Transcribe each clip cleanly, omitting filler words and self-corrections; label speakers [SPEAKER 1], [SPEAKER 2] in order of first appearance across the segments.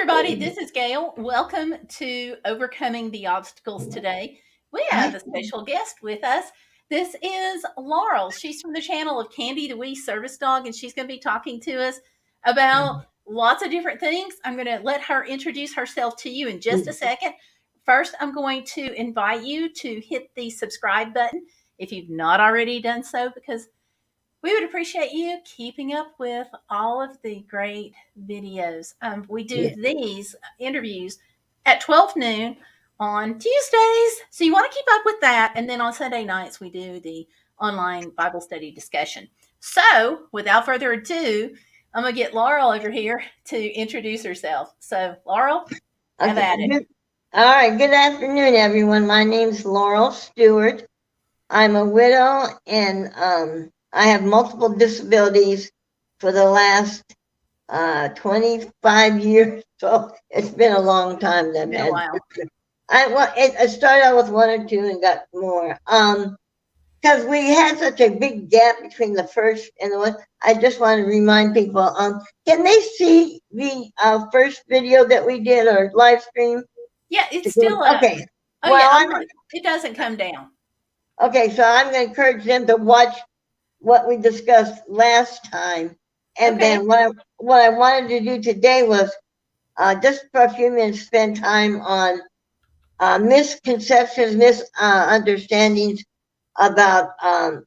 [SPEAKER 1] everybody. This is Gayle. Welcome to Overcoming the Obstacles today. We have a special guest with us. This is Laurel. She's from the channel of Candy the Wee Service Dog, and she's going to be talking to us about lots of different things. I'm going to let her introduce herself to you in just a second. First, I'm going to invite you to hit the subscribe button if you've not already done so, because we would appreciate you keeping up with all of the great videos. We do these interviews at 12 noon on Tuesdays. So you want to keep up with that. And then on Sunday nights, we do the online Bible study discussion. So without further ado, I'm going to get Laurel over here to introduce herself. So Laurel, have at it.
[SPEAKER 2] All right. Good afternoon, everyone. My name's Laurel Stewart. I'm a widow, and I have multiple disabilities for the last 25 years, so it's been a long time.
[SPEAKER 1] Been a while.
[SPEAKER 2] I started out with one or two and got more. Because we had such a big gap between the first and the one. I just want to remind people, can they see the first video that we did, or live stream?
[SPEAKER 1] Yeah, it's still up.
[SPEAKER 2] Okay.
[SPEAKER 1] Oh, well, yeah, it doesn't come down.
[SPEAKER 2] Okay, so I'm going to encourage them to watch what we discussed last time. And then what I wanted to do today was just for a few minutes spend time on misconceptions, misunderstandings about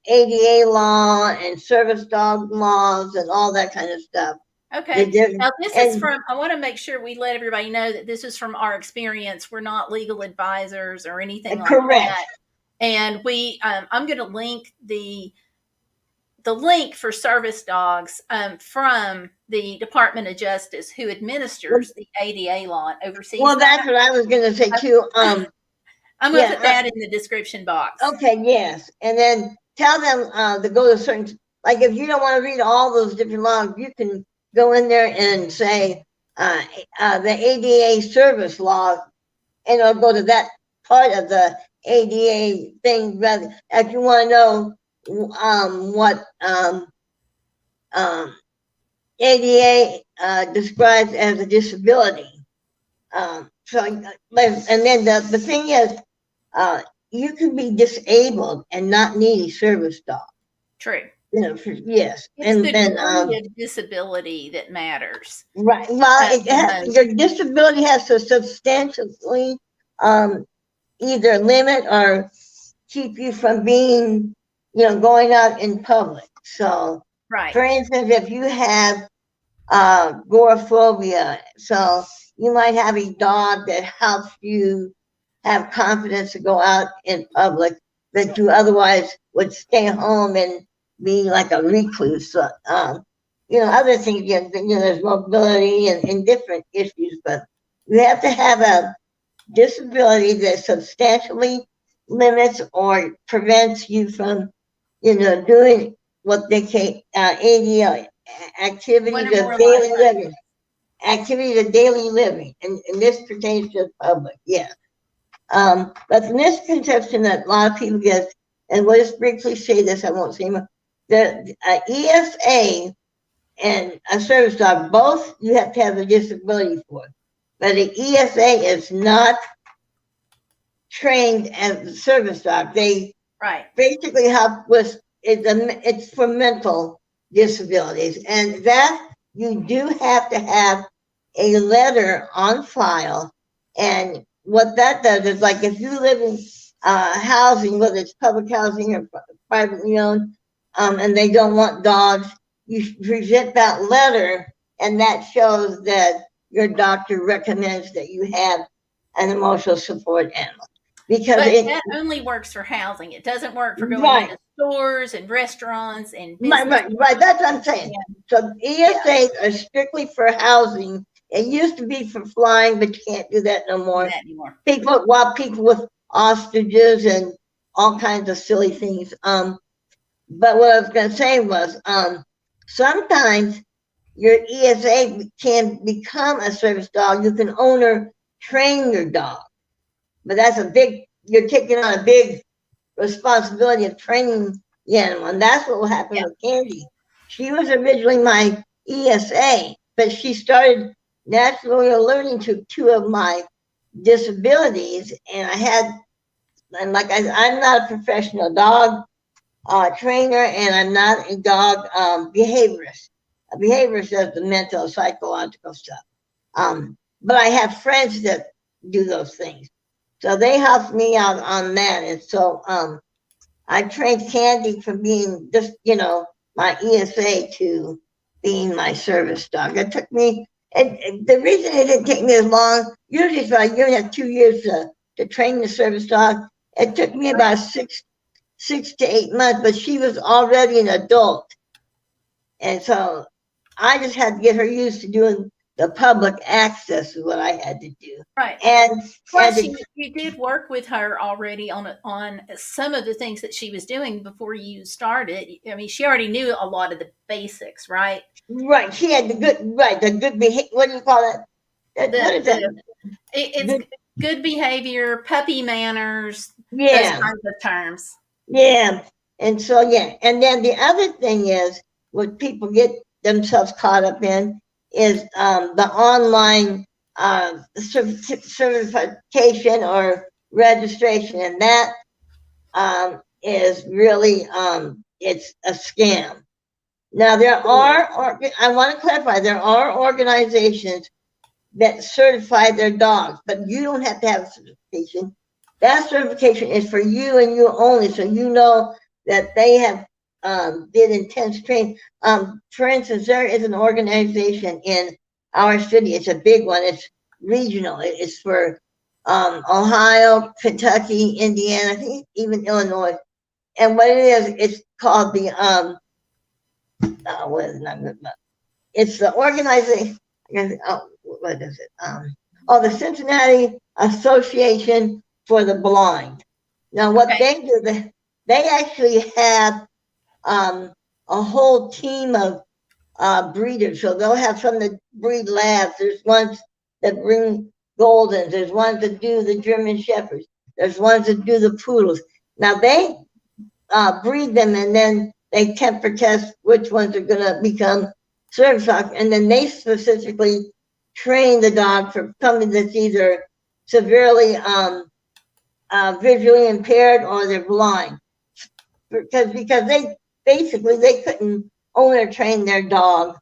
[SPEAKER 2] ADA law and service dog laws and all that kind of stuff.
[SPEAKER 1] Okay. Now this is from, I want to make sure we let everybody know that this is from our experience. We're not legal advisors or anything like that. And I'm going to link the link for service dogs from the Department of Justice, who administers the ADA law and oversees.
[SPEAKER 2] Well, that's what I was going to say too.
[SPEAKER 1] I'm going to put that in the description box.
[SPEAKER 2] Okay, yes, and then tell them to go to certain. Like if you don't want to read all those different laws, you can go in there and say the ADA service law, and it'll go to that part of the ADA thing. Rather, if you want to know what ADA describes as a disability. And then the thing is, you can be disabled and not need a service dog.
[SPEAKER 1] True.
[SPEAKER 2] You know, yes.
[SPEAKER 1] It's the degree of disability that matters.
[SPEAKER 2] Right. Well, your disability has to substantially either limit or keep you from being, going out in public. So, for instance, if you have agoraphobia, so you might have a dog that helps you have confidence to go out in public that you otherwise would stay home and be like a recluse. Other things, there's mobility and different issues, but you have to have a disability that substantially limits or prevents you from, doing what they call ADA, activities of daily living. Activities of daily living, and this pertains to the public, yes. But the misconception that a lot of people get, and we'll just briefly say this, I won't say more. The ESA and a service dog, both you have to have a disability for. But the ESA is not trained as a service dog. They basically help with it's for mental disabilities, and that you do have to have a letter on file. And what that does is, like, if you live in housing, whether it's public housing or privately owned, and they don't want dogs, you present that letter, and that shows that your doctor recommends that you have an emotional support animal. Because
[SPEAKER 1] that only works for housing. It doesn't work for going into stores and restaurants and business.
[SPEAKER 2] Right. That's what I'm saying. Yeah. So ESAs are strictly for housing. It used to be for flying, but you can't do that no more. People with ostriches and all kinds of silly things. But what I was going to say was, sometimes your ESA can become a service dog. You can owner train your dog, but you're taking on a big responsibility of training the animal, and that's what will happen with Candy. She was originally my ESA, but she started naturally learning to two of my disabilities, and and like I'm not a professional dog trainer, and I'm not a dog behaviorist. A behaviorist does the mental, psychological stuff. But I have friends that do those things. So they helped me out on that. And so I trained Candy from being just, my ESA to being my service dog. It took me, and the reason it didn't take me as long, usually it's about a year and a half, 2 years to train the service dog. It took me about 6 to 8 months, but she was already an adult. And so I just had to get her used to doing the public access is what I had to do.
[SPEAKER 1] Right.
[SPEAKER 2] And
[SPEAKER 1] Plus, you did work with her already on some of the things that she was doing before you started. I mean, she already knew a lot of the basics, right?
[SPEAKER 2] right, she had the good behavior. What do you call it? What is that?
[SPEAKER 1] It's good behavior, puppy manners, those
[SPEAKER 2] Yeah,
[SPEAKER 1] kinds of terms.
[SPEAKER 2] yeah. And so and then the other thing is what people get themselves caught up in is the online certification or registration, and that is really it's a scam. Now I want to clarify, there are organizations that certify their dogs, but you don't have to have a certification. That certification is for you and you only, so you know that they have did intense training. For instance, there is an organization in our city. It's a big one. It's regional. It's for Ohio, Kentucky, Indiana, I think even Illinois. And what it is, it's called the what is it? It's the organization. What is it? The Cincinnati Association for the Blind. Now, what they do, they actually have a whole team of breeders. So they'll have some that breed labs. There's ones that bring Goldens. There's ones that do the German Shepherds. There's ones that do the Poodles. Now, they breed them, and then they temper test which ones are going to become service dogs, and then they specifically train the dog for something that's either severely visually impaired or they're blind, because they couldn't own or train their dog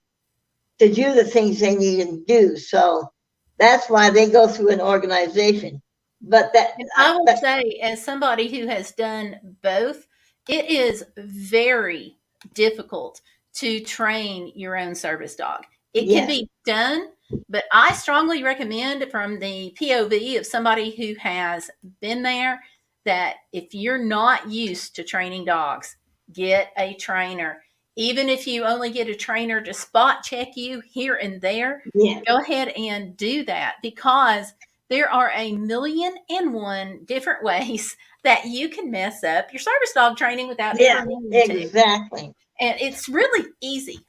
[SPEAKER 2] to do the things they needed to do. So that's why they go through an organization. But
[SPEAKER 1] I will say, as somebody who has done both, it is very difficult to train your own service dog. It can be done, but I strongly recommend, from the POV of somebody who has been there, that if you're not used to training dogs, get a trainer. Even if you only get a trainer to spot check you here and there, go ahead and do that, because there are a million and one different ways that you can mess up your service dog training without ever needing to.
[SPEAKER 2] Exactly.
[SPEAKER 1] And it's really easy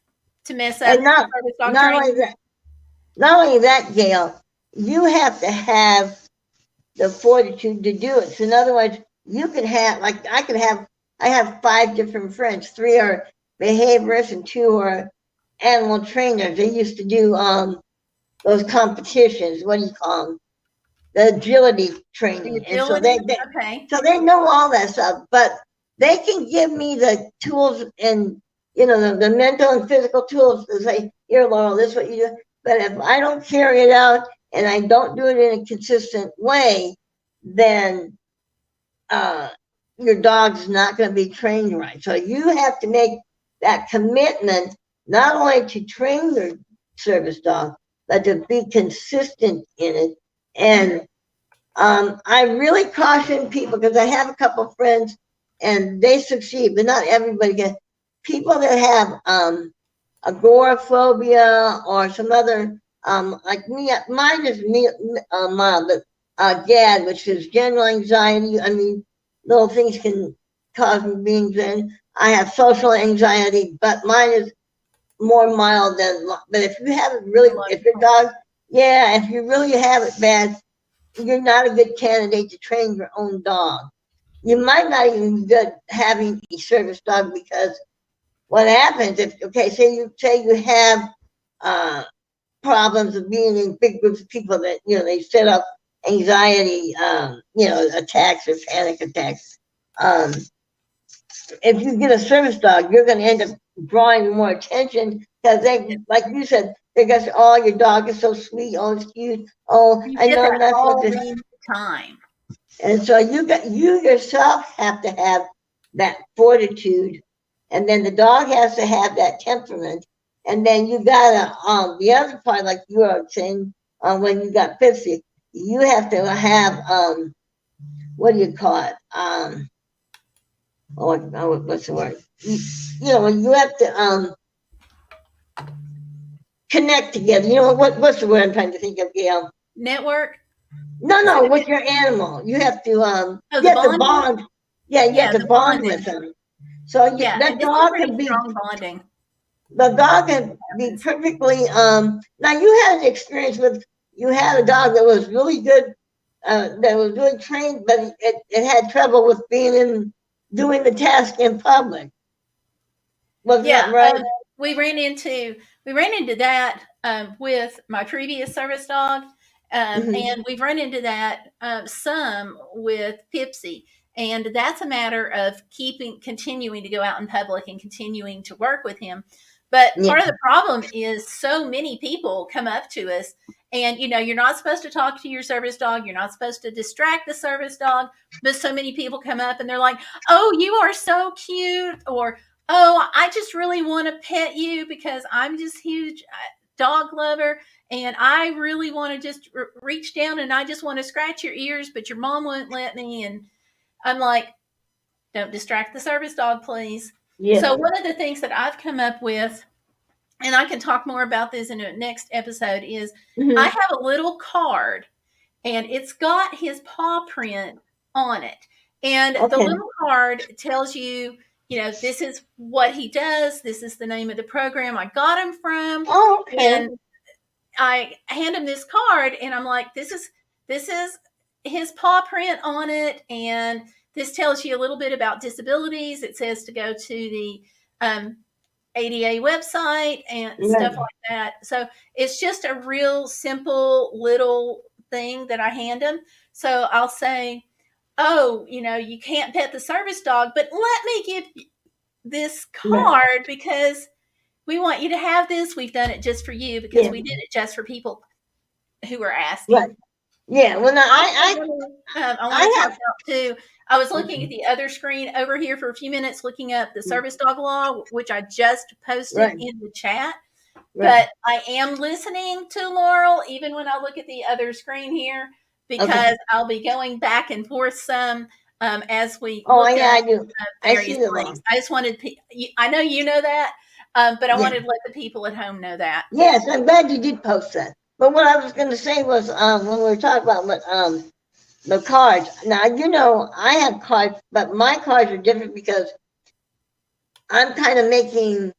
[SPEAKER 1] to mess up
[SPEAKER 2] And
[SPEAKER 1] service dog training.
[SPEAKER 2] Not only that, Gayle, you have to have the fortitude to do it. So in other words, you can have, like I have 5 different friends. 3 are behaviorists and 2 are animal trainers. They used to do those competitions. What do you call them? The agility training.
[SPEAKER 1] The agility, and
[SPEAKER 2] so they know all that stuff, but they can give me the tools and the mental and physical tools to say, here, Laurel, this is what you do. But if I don't carry it out and I don't do it in a consistent way, then your dog's not going to be trained right. So you have to make that commitment, not only to train your service dog, but to be consistent in it. And I really caution people, because I have a couple of friends and they succeed, but not everybody gets. People that have agoraphobia or some other, like me, mine is mild, but GAD, which is general anxiety. I mean, little things can cause me being zen. I have social anxiety, but mine is more mild than. But if you have it really, if your dog, if you really have it bad, you're not a good candidate to train your own dog. You might not even be good having a service dog, because what happens if, say you have problems of being in big groups of people that, they set up anxiety, attacks or panic attacks. If you get a service dog, you're going to end up drawing more attention because they, like you said, they got, oh, your dog is so sweet, oh, it's cute, oh,
[SPEAKER 1] You
[SPEAKER 2] I
[SPEAKER 1] get
[SPEAKER 2] know I'm
[SPEAKER 1] that
[SPEAKER 2] not
[SPEAKER 1] all
[SPEAKER 2] supposed to.
[SPEAKER 1] the time.
[SPEAKER 2] And so you yourself have to have that fortitude, and then the dog has to have that temperament, and then you gotta the other part, like you were saying, when you got 50, you have to have what do you call it? What's the word? You have to connect together. What's the word I'm trying to think of, Gail?
[SPEAKER 1] Network.
[SPEAKER 2] No, with your animal, you have to
[SPEAKER 1] Oh,
[SPEAKER 2] you
[SPEAKER 1] the
[SPEAKER 2] have to
[SPEAKER 1] bonding?
[SPEAKER 2] bond. Yeah, you
[SPEAKER 1] Yeah,
[SPEAKER 2] have to
[SPEAKER 1] the
[SPEAKER 2] bond
[SPEAKER 1] bonding.
[SPEAKER 2] with them. So
[SPEAKER 1] Yeah,
[SPEAKER 2] that
[SPEAKER 1] and it's a
[SPEAKER 2] dog
[SPEAKER 1] pretty
[SPEAKER 2] can be
[SPEAKER 1] strong bonding.
[SPEAKER 2] the dog can be perfectly. Now you had an experience with you had a dog that was really good, that was really trained, but it had trouble with being in doing the task in public. Was
[SPEAKER 1] Yeah,
[SPEAKER 2] that right?
[SPEAKER 1] we ran into that with my previous service dog,
[SPEAKER 2] Mm-hmm.
[SPEAKER 1] and we've run into that some with Pipsy, and that's a matter of continuing to go out in public and continuing to work with him. But
[SPEAKER 2] Yeah.
[SPEAKER 1] part of the problem is so many people come up to us, and you're not supposed to talk to your service dog. You're not supposed to distract the service dog. But so many people come up and they're like, "Oh, you are so cute," or "Oh, I just really want to pet you because I'm just huge dog lover and I really want to just reach down and I just want to scratch your ears, but your mom won't let me." And I'm like, "Don't distract the service dog, please."
[SPEAKER 2] Yeah.
[SPEAKER 1] So one of the things that I've come up with, and I can talk more about this in the next episode, is I
[SPEAKER 2] Mm-hmm.
[SPEAKER 1] have a little card and it's got his paw print on it. And the
[SPEAKER 2] Okay.
[SPEAKER 1] little card tells you, this is what he does. This is the name of the program I got him from.
[SPEAKER 2] Oh, okay.
[SPEAKER 1] And I hand him this card and I'm like, this is his paw print on it. And this tells you a little bit about disabilities. It says to go to the ADA website and stuff
[SPEAKER 2] Right.
[SPEAKER 1] like that. So it's just a real simple little thing that I hand them. So I'll say, "Oh, you can't pet the service dog, but let me give you this
[SPEAKER 2] Right.
[SPEAKER 1] card because we want you to have this. We've done it just for you because
[SPEAKER 2] Yeah.
[SPEAKER 1] we did it just for people who are
[SPEAKER 2] Right.
[SPEAKER 1] asking."
[SPEAKER 2] Yeah. Well, now
[SPEAKER 1] I want to
[SPEAKER 2] I
[SPEAKER 1] talk
[SPEAKER 2] have.
[SPEAKER 1] about too. I was looking at
[SPEAKER 2] Okay.
[SPEAKER 1] the other screen over here for a few minutes, looking up the service dog law, which I just posted
[SPEAKER 2] Right.
[SPEAKER 1] in the chat.
[SPEAKER 2] Right.
[SPEAKER 1] But I am listening to Laurel even when I look at the other screen here
[SPEAKER 2] Okay.
[SPEAKER 1] because I'll be going back and forth some as we
[SPEAKER 2] Oh,
[SPEAKER 1] look
[SPEAKER 2] yeah,
[SPEAKER 1] up
[SPEAKER 2] I do. I
[SPEAKER 1] various
[SPEAKER 2] see the law.
[SPEAKER 1] things. I just wanted, I know you know that, but I
[SPEAKER 2] Yeah.
[SPEAKER 1] wanted to let the people at home know that.
[SPEAKER 2] Yes, I'm glad you did post that. But what I was going to say was, when we were talking about the cards. Now I have cards, but my cards are different because I'm kind of making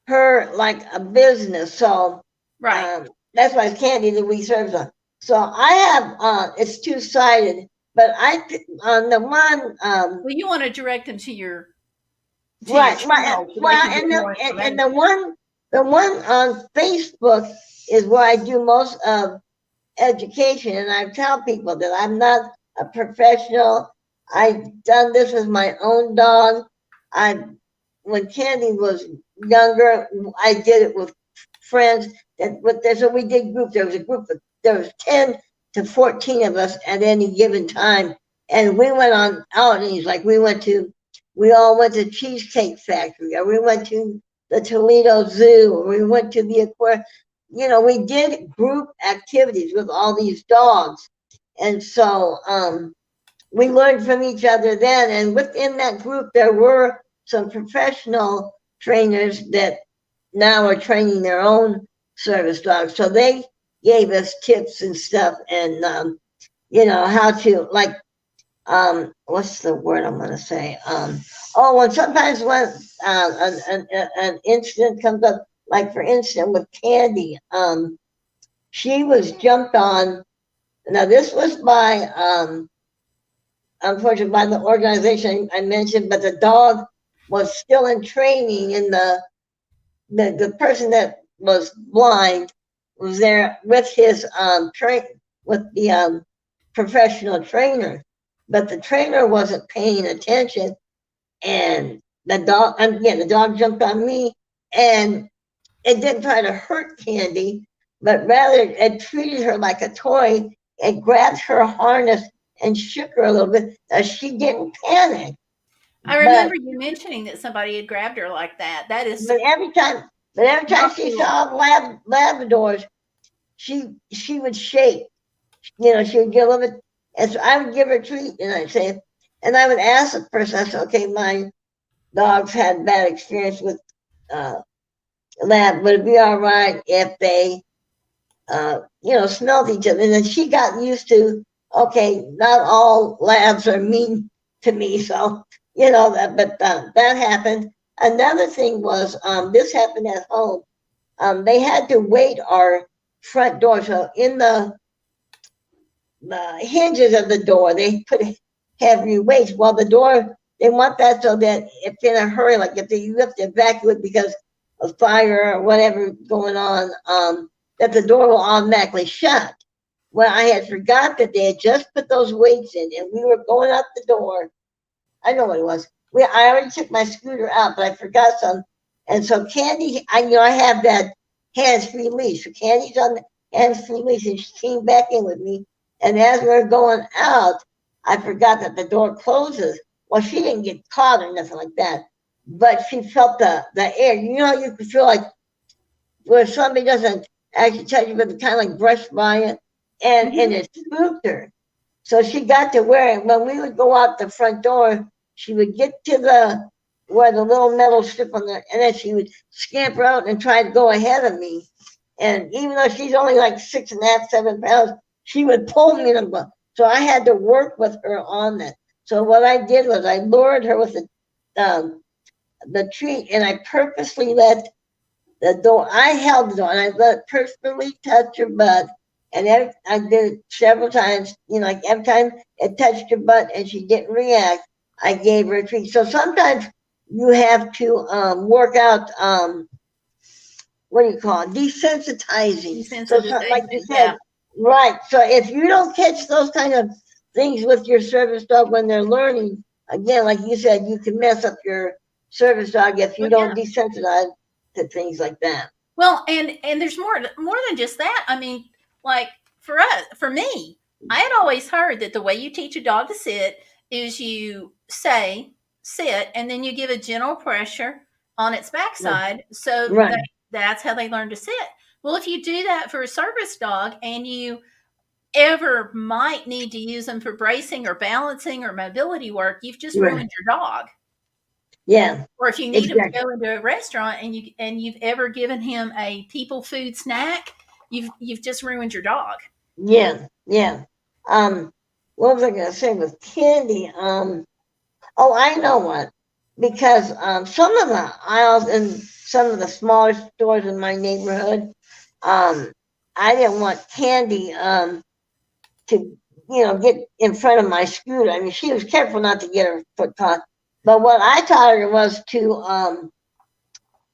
[SPEAKER 2] her like a business. So
[SPEAKER 1] Right.
[SPEAKER 2] that's why it's Candy that we serve on. So I have it's two-sided, but I on the one
[SPEAKER 1] Well, you want to direct them to your
[SPEAKER 2] right,
[SPEAKER 1] channel so they
[SPEAKER 2] well,
[SPEAKER 1] can get more
[SPEAKER 2] and
[SPEAKER 1] information.
[SPEAKER 2] the one on Facebook is where I do most of education, and I tell people that I'm not a professional. I've done this with my own dog. I when Candy was younger, I did it with friends. So we did group. There was a group of there was 10 to 14 of us at any given time, and we went on outings. Like we all went to Cheesecake Factory, or we went to the Toledo Zoo, or we went to the aquarium. We did group activities with all these dogs. And so we learned from each other then. And within that group, there were some professional trainers that now are training their own service dogs. So they gave us tips and stuff and, how to, like, what's the word I'm going to say? When sometimes when an incident comes up, like for instance with Candy, she was jumped on. Now this was by unfortunately by the organization I mentioned, but the dog was still in training, and the person that was blind was there with his with the professional trainer, but the trainer wasn't paying attention, and the dog jumped on me, and it didn't try to hurt Candy, but rather it treated her like a toy. It grabbed her harness and shook her a little bit. She didn't panic,
[SPEAKER 1] I
[SPEAKER 2] but
[SPEAKER 1] remember you mentioning that somebody had grabbed her like that. That is
[SPEAKER 2] but every time
[SPEAKER 1] not
[SPEAKER 2] she
[SPEAKER 1] cool.
[SPEAKER 2] saw Labradors, she would shake. She would give a little bit, and so I would give her a treat, and I'd say, and I would ask the person, I said, okay, my dogs had bad experience with uh, lab, would it be all right if they, smelled each other? And then she got used to, okay, not all labs are mean to me, so that happened. Another thing was, this happened at home. They had to weight our front door, so in the hinges of the door, they put heavy weights. Well, the door, they want that so that if in a hurry, like if you have to evacuate because of fire or whatever going on, that the door will automatically shut. Well, I had forgot that they had just put those weights in, and we were going out the door. I know what it was. I already took my scooter out, but I forgot some. And so Candy, I have that hands-free leash. So Candy's on the hands-free leash, and she came back in with me. And as we were going out, I forgot that the door closes. Well, she didn't get caught or nothing like that, but she felt the air. You could feel like where somebody doesn't actually touch you, but they kind of like brush by it, and
[SPEAKER 1] Mhm.
[SPEAKER 2] it spooked her. So she got to where when we would go out the front door, she would get to where the little metal strip on there, and then she would scamper out and try to go ahead of me. And even though she's only like 6.5, 7 pounds, she would pull me in the. So I had to work with her on that. So what I did was I lured her with the treat, and I purposely let the door. I held the door, and I let it purposely touch her butt. And I did it several times. Like every time it touched her butt and she didn't react, I gave her a treat. So sometimes you have to work out what do you call it? Desensitizing. So, like you
[SPEAKER 1] Desensitization,
[SPEAKER 2] said,
[SPEAKER 1] yeah.
[SPEAKER 2] right. So if you don't catch those kind of things with your service dog when they're learning, again, like you said, you can mess up your service dog if you
[SPEAKER 1] Well,
[SPEAKER 2] don't
[SPEAKER 1] yeah.
[SPEAKER 2] desensitize to things like that.
[SPEAKER 1] Well, and there's more than just that. I mean, like for me, I had always heard that the way you teach a dog to sit is you say sit, and then you give a gentle pressure on its
[SPEAKER 2] Right.
[SPEAKER 1] backside, so
[SPEAKER 2] Right.
[SPEAKER 1] that's how they learn to sit. Well, if you do that for a service dog, and you ever might need to use them for bracing or balancing or mobility work, you've just
[SPEAKER 2] Right.
[SPEAKER 1] ruined your dog.
[SPEAKER 2] Yeah.
[SPEAKER 1] Or if you need him to
[SPEAKER 2] Exactly.
[SPEAKER 1] go into a restaurant and you've ever given him a people food snack, you've just ruined your dog.
[SPEAKER 2] Yeah. Yeah. Um, what was I gonna say with candy? Oh, I know what. Because some of the aisles in some of the smaller stores in my neighborhood, um, I didn't want candy to, get in front of my scooter. I mean, she was careful not to get her foot caught. But what I taught her was to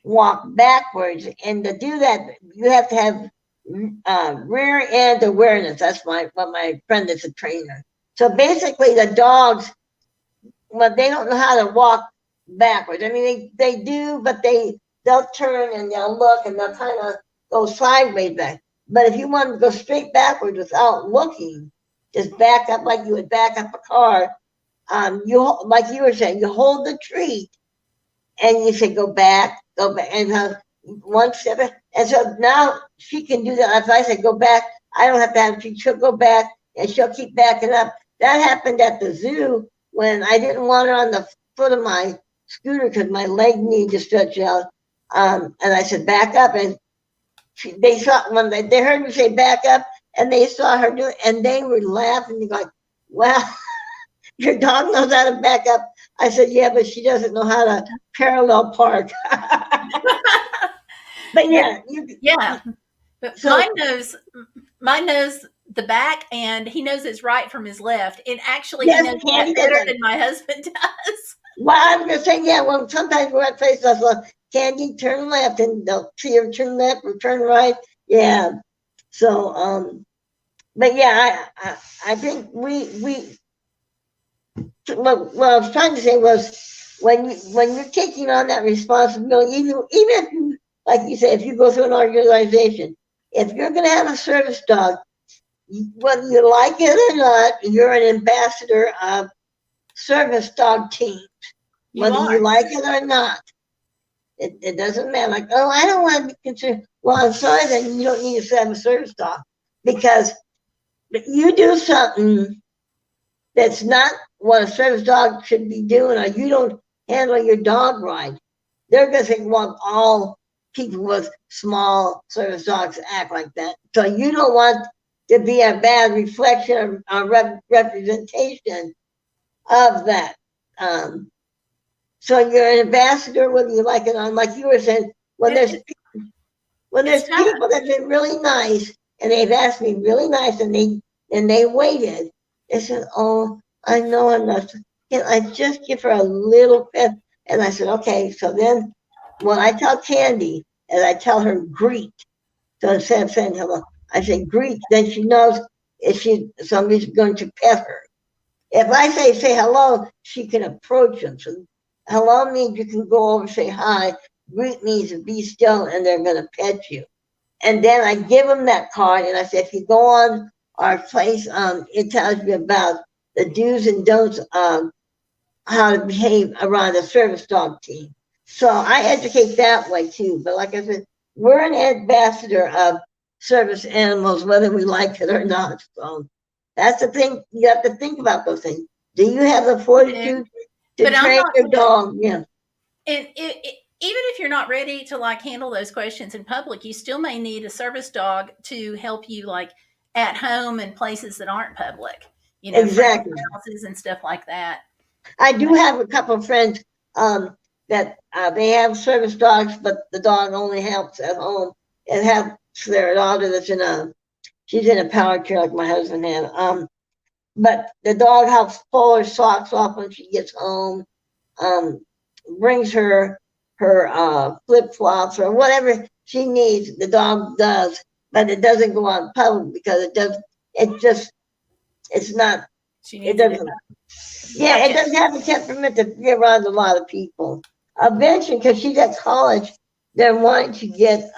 [SPEAKER 2] walk backwards. And to do that, you have to have rear end awareness. That's what my friend is a trainer. So basically, the dogs, well, they don't know how to walk backwards. I mean, they do, but they'll turn and they'll look and they'll kind of go sideways back. But if you want to go straight backwards without looking, just back up like you would back up a car. You like you were saying, you hold the treat and you say go back, and one step. And so now she can do that. If I say go back, I don't have to have a treat. She'll go back and she'll keep backing up. That happened at the zoo when I didn't want her on the foot of my scooter because my leg needed to stretch out. And I said back up, and they saw when they heard me say back up, and they saw her do it, and they were laughing. They're like, "Well, your dog knows how to back up." I said, "Yeah, but she doesn't know how to parallel park." But
[SPEAKER 1] Yeah,
[SPEAKER 2] yeah,
[SPEAKER 1] yeah. But
[SPEAKER 2] so
[SPEAKER 1] mine knows the back, and he knows his right from his left. And actually, he
[SPEAKER 2] yes,
[SPEAKER 1] knows that
[SPEAKER 2] Candy does
[SPEAKER 1] better
[SPEAKER 2] that.
[SPEAKER 1] than my husband does.
[SPEAKER 2] Well, I'm just saying, yeah. Well, sometimes we're at places, I thought, Candy, turn left, and they'll see her turn left or turn right. Yeah, So, but yeah, I think what I was trying to say was when you're taking on that responsibility, even if you, like you said, if you go through an organization, if you're going to have a service dog, whether you like it or not, you're an ambassador of service dog teams,
[SPEAKER 1] You
[SPEAKER 2] whether you
[SPEAKER 1] are.
[SPEAKER 2] like it or not. It doesn't matter. Like, oh, I don't want to be concerned. Well, I'm sorry, then you don't need to have a service dog because you do something that's not what a service dog should be doing, or you don't handle your dog right. They're going to think, well, all people with small service dogs act like that. So you don't want to be a bad reflection or representation of that. Um, so you're an ambassador, whether you like it or not. Like you were saying, when
[SPEAKER 1] It,
[SPEAKER 2] there's
[SPEAKER 1] it,
[SPEAKER 2] when
[SPEAKER 1] it's
[SPEAKER 2] there's
[SPEAKER 1] kind of,
[SPEAKER 2] people that've been really nice and they've asked me really nice and they waited, they said, "Oh, I know I'm not. Can I just give her a little pet?" And I said, "Okay." So then, when I tell Candy and I tell her Greek, so instead of saying hello, I say Greek. Then she knows if somebody's going to pet her. If I say hello, she can approach them. So hello means you can go over, say hi. Greet means be still, and they're going to pet you. And then I give them that card, and I say, if you go on our place, it tells you about the do's and don'ts of how to behave around a service dog team. So I educate that way too. But like I said, we're an ambassador of service animals, whether we like it or not. So that's the thing. You have to think about those things. Do you have the fortitude to
[SPEAKER 1] but I'm
[SPEAKER 2] train
[SPEAKER 1] not.
[SPEAKER 2] your dog? Yeah.
[SPEAKER 1] And even if you're not ready to like handle those questions in public, you still may need a service dog to help you like at home and places that aren't public, friends'
[SPEAKER 2] Exactly.
[SPEAKER 1] houses and stuff like that.
[SPEAKER 2] I
[SPEAKER 1] You know,
[SPEAKER 2] do have a couple of friends that they have service dogs, but the dog only helps at home and helps their daughter that's she's in a power chair like my husband had. But the dog helps pull her socks off when she gets home, um, brings her flip flops or whatever she needs. The dog does, but it doesn't go on public because it just it's not
[SPEAKER 1] she
[SPEAKER 2] it
[SPEAKER 1] needs it at
[SPEAKER 2] doesn't
[SPEAKER 1] home.
[SPEAKER 2] yeah, it
[SPEAKER 1] Gotcha.
[SPEAKER 2] doesn't have the temperament to be around a lot of people. Eventually, because she's at college, they're wanting to get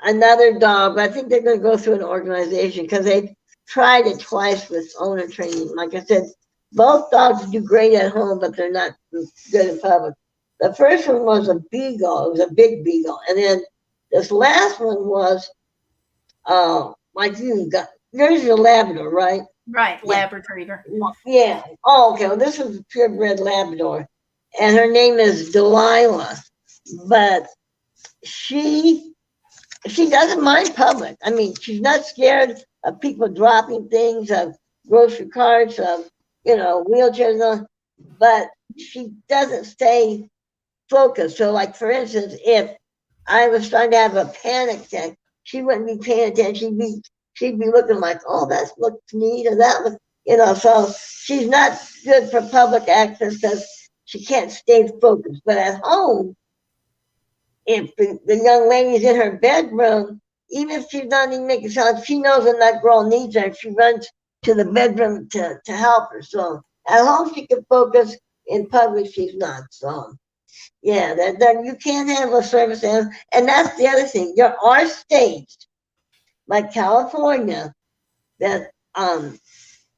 [SPEAKER 2] another dog, but I think they're going to go through an organization because they've tried it twice with owner training. Like I said, both dogs do great at home, but they're not good in public. The first one was a beagle, it was a big beagle. And then this last one was, like you got, yours is a Labrador, right?
[SPEAKER 1] Right,
[SPEAKER 2] Yeah.
[SPEAKER 1] lab retriever.
[SPEAKER 2] Yeah. Oh, okay. Well, this is a purebred Labrador, and her name is Delilah. But she she doesn't mind public. I mean, she's not scared of people dropping things, of grocery carts, of wheelchairs, but she doesn't stay focused. So, like for instance, if I was trying to have a panic attack, she wouldn't be paying attention. She'd be looking like, oh, that looks neat, or that looks. So she's not good for public access because she can't stay focused. But at home, if the young lady's in her bedroom, even if she's not even making sound, she knows when that girl needs her. She runs to the bedroom to help her. So at home she can focus. In public she's not. So yeah, that you can't handle a service animal. And that's the other thing. There are states like California that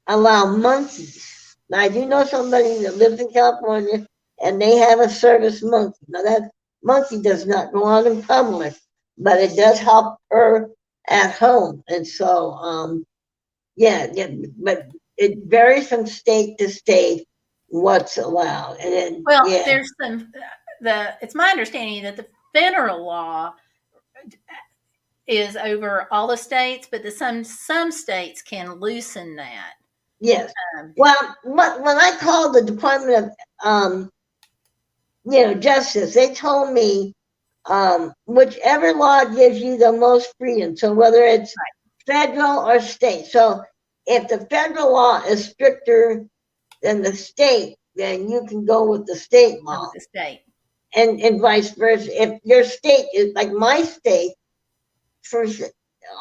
[SPEAKER 2] allow monkeys. Now I do know somebody that lives in California and they have a service monkey. Now that monkey does not go out in public, but it does help her at home. And so yeah, but it varies from state to state what's allowed. And then
[SPEAKER 1] Well,
[SPEAKER 2] yeah,
[SPEAKER 1] there's it's my understanding that the federal law is over all the states, but some states can loosen that.
[SPEAKER 2] yes.
[SPEAKER 1] Um,
[SPEAKER 2] Well, when I called the Department of Justice, they told me whichever law gives you the most freedom. So whether it's federal or state. So if the federal law is stricter than the state, then you can go with the state
[SPEAKER 1] with
[SPEAKER 2] law,
[SPEAKER 1] the state.
[SPEAKER 2] and vice versa. If your state is like my state,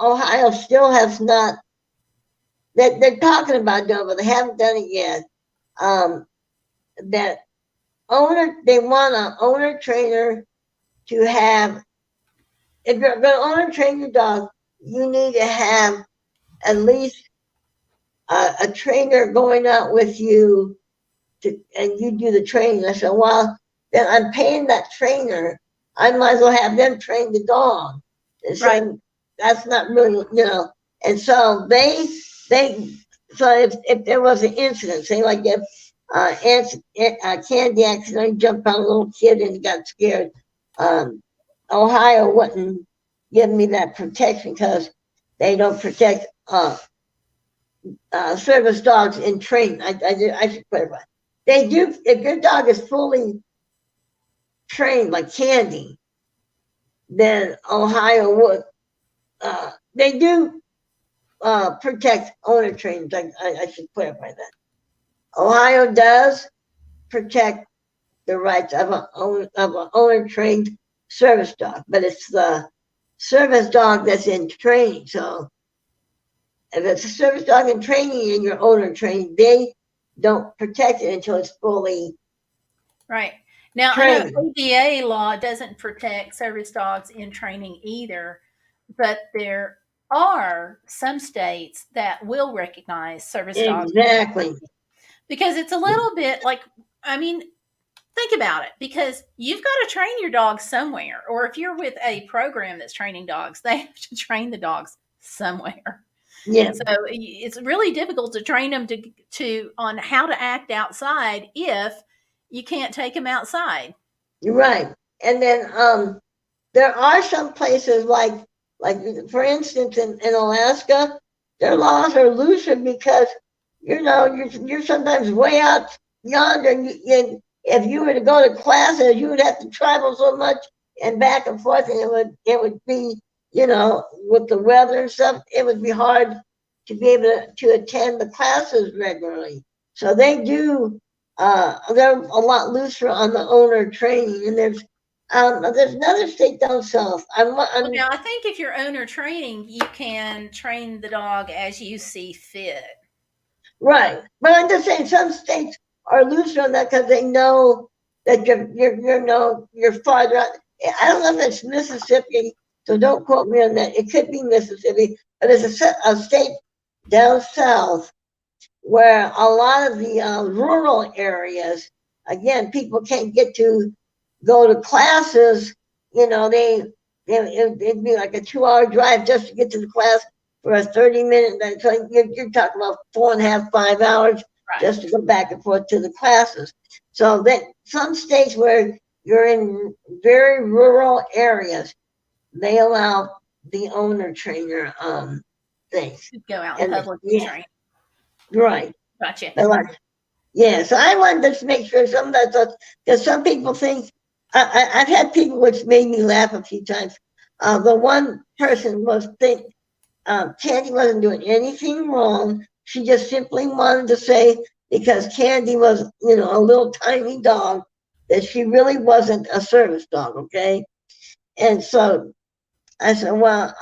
[SPEAKER 2] Ohio still has not. They're talking about doing, but they haven't done it yet. That they want an owner trainer to have. If you're going to owner train your dog, you need to have at least a trainer going out with you and you do the training. I said, well, then I'm paying that trainer. I might as well have them train the dog. And so
[SPEAKER 1] Right.
[SPEAKER 2] that's not really, And so if there was an incident, say like if Candy accidentally jumped on a little kid and got scared, Ohio wouldn't give me that protection because they don't protect service dogs in training. I should clarify. They do, if your dog is fully trained like Candy, then Ohio would. They do protect owner trainers. I should clarify that. Ohio does protect the rights of an owner trained service dog, but it's the service dog that's in training. So if it's a service dog in training and your owner trained, they don't protect it until it's fully
[SPEAKER 1] Right. Now,
[SPEAKER 2] trained.
[SPEAKER 1] I know ADA law doesn't protect service dogs in training either, but there are some states that will recognize service dogs
[SPEAKER 2] Exactly.
[SPEAKER 1] because it's a little bit like, I mean, think about it because you've got to train your dog somewhere. Or if you're with a program that's training dogs, they have to train the dogs somewhere.
[SPEAKER 2] Yeah.
[SPEAKER 1] So it's really difficult to train them to on how to act outside if you can't take them outside.
[SPEAKER 2] You're right. And then there are some places like for instance in Alaska, their laws are looser because you're sometimes way out yonder. And if you were to go to classes, you would have to travel so much and back and forth, and it would be with the weather and stuff, it would be hard to be able to attend the classes regularly. So they do. They're a lot looser on the owner training, and there's another state down south.
[SPEAKER 1] Well, now I think if you're owner training, you can train the dog as you see fit.
[SPEAKER 2] Right, but I'm just saying some states are looser on that because they know that you're farther out. I don't know if it's Mississippi, so don't quote me on that. It could be Mississippi, but it's a state down south where a lot of the rural areas, again, people can't get to go to classes. It'd be like a 2-hour drive just to get to the class for a 30-minute. So you're talking about 4.5, 5 hours
[SPEAKER 1] Right.
[SPEAKER 2] just to go back and forth to the classes. So that some states where you're in very rural areas, they allow the owner trainer things.
[SPEAKER 1] Go out in public and train.
[SPEAKER 2] Right.
[SPEAKER 1] Gotcha.
[SPEAKER 2] Yeah, so I wanted to make sure some of that stuff, because some people think, I've had people which made me laugh a few times. The one person was think Candy wasn't doing anything wrong. She just simply wanted to say because Candy was, a little tiny dog, that she really wasn't a service dog, okay? And so I said, well,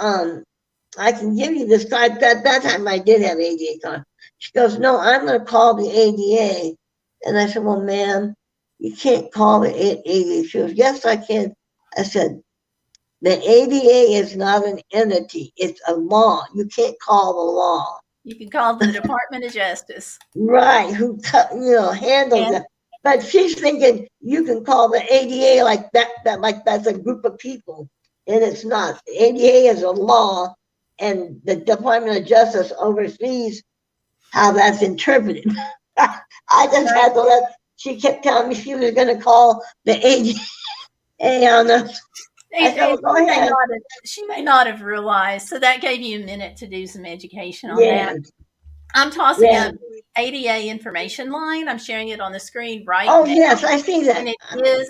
[SPEAKER 2] I can give you this card. That time I did have ADA card. She goes, no, I'm going to call the ADA. And I said, well, ma'am, you can't call the ADA. She goes, yes, I can. I said, the ADA is not an entity. It's a law. You can't call the law.
[SPEAKER 1] You can call the Department of Justice.
[SPEAKER 2] Right, who handles that. But she's thinking you can call the ADA like that like that's a group of people. And it's not. The ADA is a law, and the Department of Justice oversees how that's interpreted. I just had to let. She kept telling me she was going to call the ADA on us.
[SPEAKER 1] She may not have realized, so that gave you a minute to do some education on that. I'm tossing up the ADA information line. I'm sharing it on the screen right now.
[SPEAKER 2] Oh, yes, I see that.
[SPEAKER 1] And it is,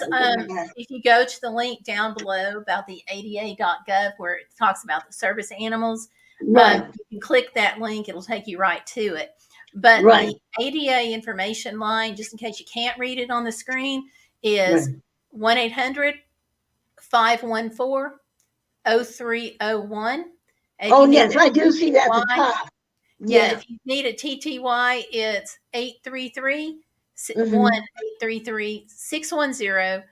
[SPEAKER 1] if you go to the link down below about the ada.gov where it talks about the service animals, you can click that link. It'll take you right to it. But the ADA information line, just in case you can't read it on the screen, is 1-800-514-3232. 0301. If
[SPEAKER 2] Oh,
[SPEAKER 1] you need
[SPEAKER 2] yes,
[SPEAKER 1] a
[SPEAKER 2] I do see that at the
[SPEAKER 1] TTY,
[SPEAKER 2] top.
[SPEAKER 1] yeah,
[SPEAKER 2] Yeah.
[SPEAKER 1] if you need a TTY, it's 833
[SPEAKER 2] Mm-hmm.
[SPEAKER 1] 610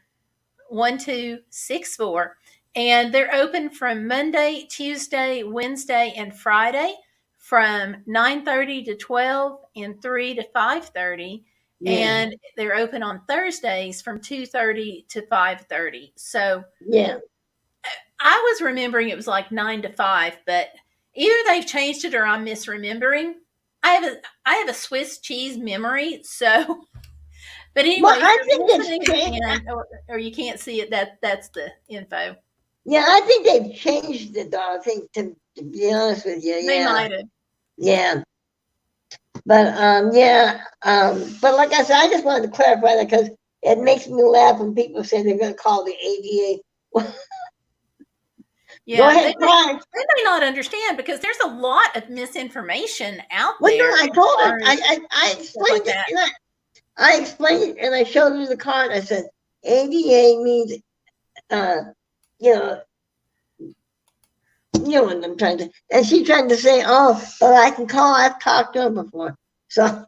[SPEAKER 1] 1264. And they're open from Monday, Tuesday, Wednesday, and Friday from 9:30 to 12 and 3 to 5:30.
[SPEAKER 2] Yeah.
[SPEAKER 1] And they're open on Thursdays from 2:30 to 5:30. So
[SPEAKER 2] Yeah.
[SPEAKER 1] I was remembering it was like 9 to 5, but either they've changed it or I'm misremembering. I have a Swiss cheese memory, so but
[SPEAKER 2] Well,
[SPEAKER 1] anyway, if
[SPEAKER 2] I
[SPEAKER 1] you're
[SPEAKER 2] think it's
[SPEAKER 1] listening
[SPEAKER 2] changed.
[SPEAKER 1] and or you can't see it, that's the info.
[SPEAKER 2] Yeah, I think they've changed it, though. I think, to be honest with you,
[SPEAKER 1] They
[SPEAKER 2] yeah.
[SPEAKER 1] might have.
[SPEAKER 2] Yeah. But yeah, but like I said, I just wanted to clarify that because it makes me laugh when people say they're going to call the ADA. Go
[SPEAKER 1] Yeah,
[SPEAKER 2] ahead, Clark.
[SPEAKER 1] they may not understand because there's a lot of misinformation out
[SPEAKER 2] Well, no,
[SPEAKER 1] there
[SPEAKER 2] I
[SPEAKER 1] as
[SPEAKER 2] told her,
[SPEAKER 1] far as
[SPEAKER 2] I
[SPEAKER 1] stuff like
[SPEAKER 2] explained it,
[SPEAKER 1] that.
[SPEAKER 2] and I explained it, and I showed her the card. I said, ADA means, uh, you know, you know what I'm trying to, and she tried to say, oh, but I can call. I've talked to her before, so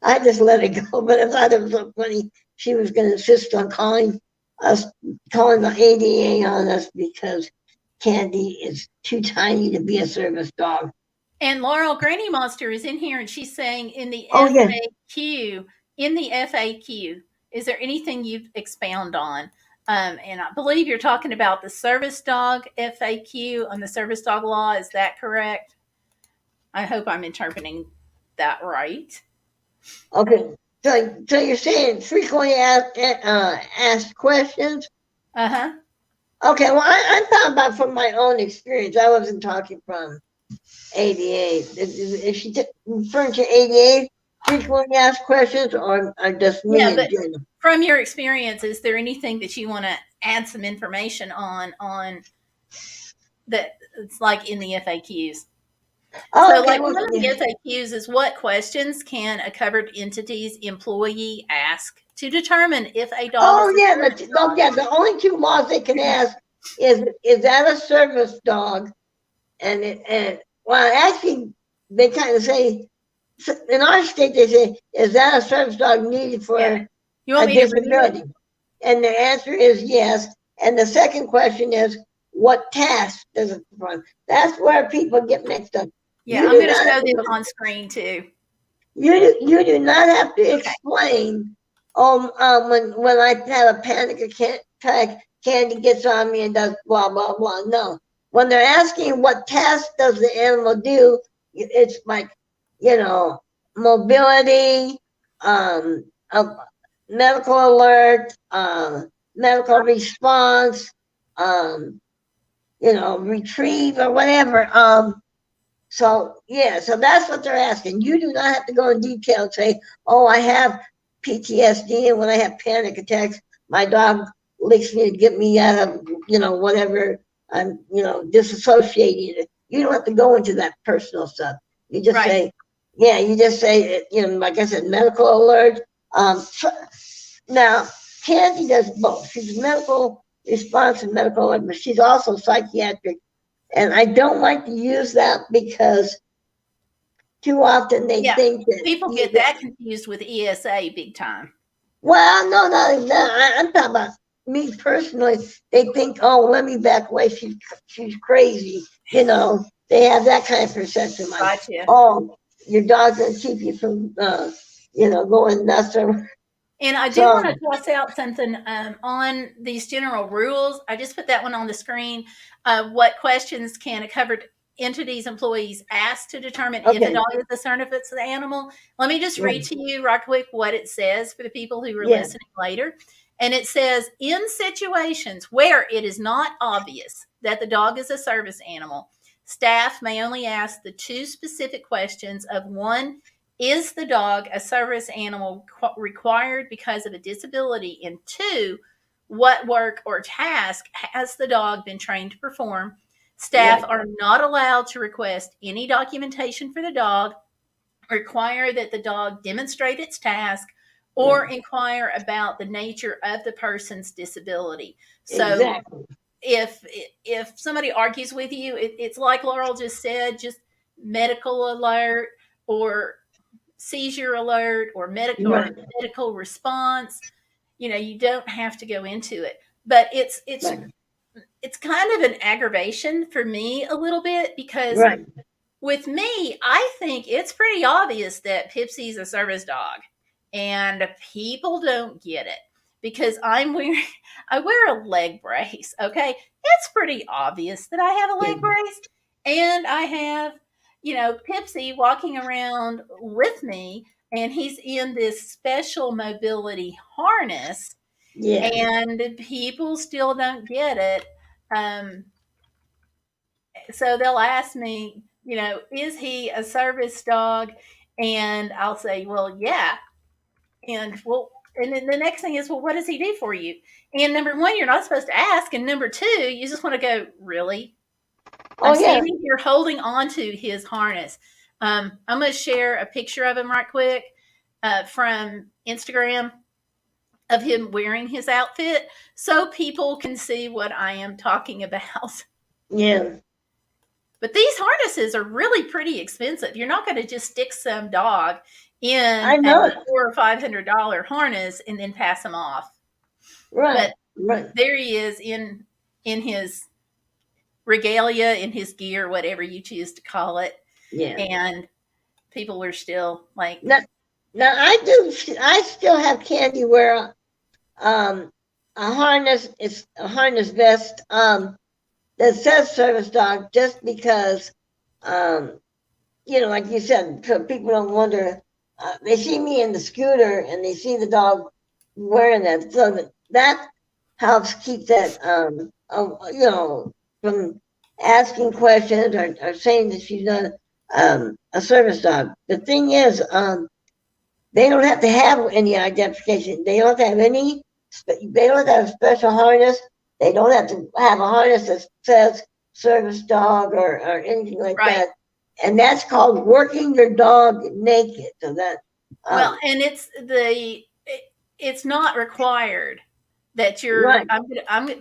[SPEAKER 2] I just let it go. But I thought it was so funny. She was going to insist on us, calling the ADA on us because Candy is too tiny to be a service dog.
[SPEAKER 1] And Laurel Granny Monster is in here and she's saying
[SPEAKER 2] Oh yeah.
[SPEAKER 1] In the FAQ, is there anything you'd expound on? And I believe you're talking about the service dog FAQ on the service dog law. Is that correct? I hope I'm interpreting that right.
[SPEAKER 2] Okay. So you're saying frequently asked questions?
[SPEAKER 1] Uh huh.
[SPEAKER 2] Okay. Well, I'm talking about from my own experience. I wasn't talking from ADA. Is she referring to ADA frequently asked questions or just me
[SPEAKER 1] Yeah,
[SPEAKER 2] in
[SPEAKER 1] but
[SPEAKER 2] general?
[SPEAKER 1] from your experience, is there anything that you want to add some information on that it's like in the FAQs?
[SPEAKER 2] Oh,
[SPEAKER 1] So,
[SPEAKER 2] okay.
[SPEAKER 1] like
[SPEAKER 2] Well,
[SPEAKER 1] one of the
[SPEAKER 2] yeah.
[SPEAKER 1] FAQs is what questions can a covered entity's employee ask to determine if a dog is
[SPEAKER 2] Oh,
[SPEAKER 1] a
[SPEAKER 2] yeah.
[SPEAKER 1] service
[SPEAKER 2] No,
[SPEAKER 1] dog?
[SPEAKER 2] yeah. The only two laws they can ask is that a service dog? And well, actually, they kind of say in our state they say, is that a service dog needed
[SPEAKER 1] Yeah.
[SPEAKER 2] for
[SPEAKER 1] You want
[SPEAKER 2] a
[SPEAKER 1] me to read it?
[SPEAKER 2] disability? And the answer is yes. And the second question is, what task does it perform? That's where people get mixed up.
[SPEAKER 1] Yeah,
[SPEAKER 2] You
[SPEAKER 1] I'm
[SPEAKER 2] do
[SPEAKER 1] going to
[SPEAKER 2] not
[SPEAKER 1] show
[SPEAKER 2] have
[SPEAKER 1] this
[SPEAKER 2] to,
[SPEAKER 1] on screen too.
[SPEAKER 2] you do not have to
[SPEAKER 1] Okay.
[SPEAKER 2] explain. When I have a panic attack, Candy gets on me and does blah blah blah. No, when they're asking what task does the animal do, it's like, you know, mobility, um, a medical alert, medical response, um, retrieve or whatever. So yeah, so that's what they're asking. You do not have to go in detail and say, "Oh, I have PTSD, and when I have panic attacks, my dog licks me to get me out of whatever I'm disassociated." You don't have to go into that personal stuff. You just
[SPEAKER 1] Right.
[SPEAKER 2] say, yeah, you just say, like I said, medical alert. Now, Candy does both. She's medical response and medical alert, but she's also psychiatric, and I don't like to use that because too often they
[SPEAKER 1] Yeah.
[SPEAKER 2] think that
[SPEAKER 1] People get that confused with ESA big time.
[SPEAKER 2] well, no, not even that. I'm talking about me personally. They think, oh, let me back away. She's crazy. They have that kind of perception, like,
[SPEAKER 1] Gotcha.
[SPEAKER 2] oh, your dog's gonna keep you from, going nuts.
[SPEAKER 1] And I do want
[SPEAKER 2] So
[SPEAKER 1] to toss out something on these general rules. I just put that one on the screen. What questions can a covered entity's employees ask to determine if a
[SPEAKER 2] okay,
[SPEAKER 1] dog is a service animal? Let me just read
[SPEAKER 2] right,
[SPEAKER 1] to you right quick what it says for the people who are
[SPEAKER 2] yeah,
[SPEAKER 1] listening later. And it says, in situations where it is not obvious that the dog is a service animal, staff may only ask the two specific questions of one, is the dog a service animal required because of a disability? And two, what work or task has the dog been trained to perform? Staff
[SPEAKER 2] right,
[SPEAKER 1] are not allowed to request any documentation for the dog, require that the dog demonstrate its task, or
[SPEAKER 2] right,
[SPEAKER 1] inquire about the nature of the person's disability. So
[SPEAKER 2] exactly.
[SPEAKER 1] if if somebody argues with you, it's like Laurel just said, just medical alert or seizure alert or
[SPEAKER 2] right,
[SPEAKER 1] medical response. You don't have to go into it, but
[SPEAKER 2] right,
[SPEAKER 1] it's kind of an aggravation for me a little bit because
[SPEAKER 2] right.
[SPEAKER 1] with me, I think it's pretty obvious that Pipsy's a service dog, and people don't get it because I wear a leg brace. Okay, it's pretty obvious that I have a
[SPEAKER 2] Yeah,
[SPEAKER 1] leg brace, and I have Pipsy walking around with me, and he's in this special mobility harness,
[SPEAKER 2] yeah,
[SPEAKER 1] and people still don't get it. Um, so they'll ask me, is he a service dog? And I'll say, well, yeah. And then the next thing is, well, what does he do for you? And number one, you're not supposed to ask. And number two, you just want to go, really? I'm
[SPEAKER 2] oh yeah,
[SPEAKER 1] standing here holding on to his harness. I'm going to share a picture of him right quick from Instagram of him wearing his outfit so people can see what I am talking about.
[SPEAKER 2] yeah.
[SPEAKER 1] But these harnesses are really pretty expensive. You're not going to just stick some dog
[SPEAKER 2] I
[SPEAKER 1] in a
[SPEAKER 2] know it.
[SPEAKER 1] $400 or $500 harness and then pass him off.
[SPEAKER 2] Right,
[SPEAKER 1] But
[SPEAKER 2] right.
[SPEAKER 1] there he is in his regalia, in his gear, whatever you choose to call it,
[SPEAKER 2] Yeah.
[SPEAKER 1] and people are still like,
[SPEAKER 2] Now, now I do. I still have Candy wear um a harness. It's a harness vest that says service dog, just because um like you said, so people don't wonder. They see me in the scooter and they see the dog wearing that, so that helps keep that from asking questions, or saying that she's not a service dog. The thing is, they don't have to have any identification. They don't have any. They don't have a special harness. They don't have to have a harness that says service dog, or anything like
[SPEAKER 1] right.
[SPEAKER 2] that. And that's called working your dog naked. So that,
[SPEAKER 1] Well,
[SPEAKER 2] um,
[SPEAKER 1] and it's not required that you're.
[SPEAKER 2] right.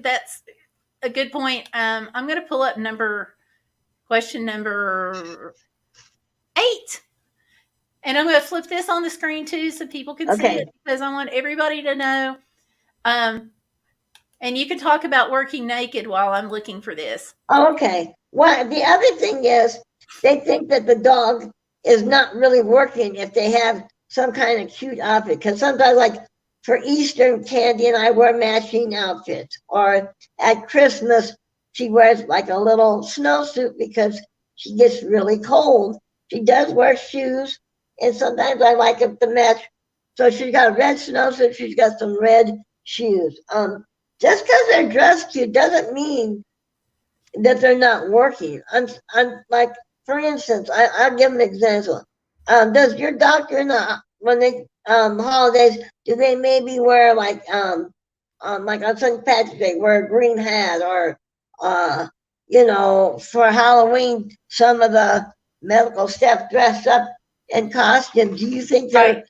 [SPEAKER 1] That's a good point. I'm going to pull up question number 8. And I'm going to flip this on the screen too so people can see
[SPEAKER 2] Okay.
[SPEAKER 1] it because I want everybody to know. Um, and you can talk about working naked while I'm looking for this.
[SPEAKER 2] Okay. Well, the other thing is, they think that the dog is not really working if they have some kind of cute outfit. Because sometimes, like for Easter, Candy and I wear matching outfits. Or at Christmas, she wears like a little snowsuit because she gets really cold. She does wear shoes, and sometimes I like it to match. So she's got a red snowsuit, she's got some red shoes. Just because they're dressed cute doesn't mean that they're not working. Like, for instance, I'll give an example. Does your doctor, when they holidays, do they maybe wear like on St. Patrick's Day, wear a green hat, or for Halloween, some of the medical staff dress up in costume?
[SPEAKER 1] Right.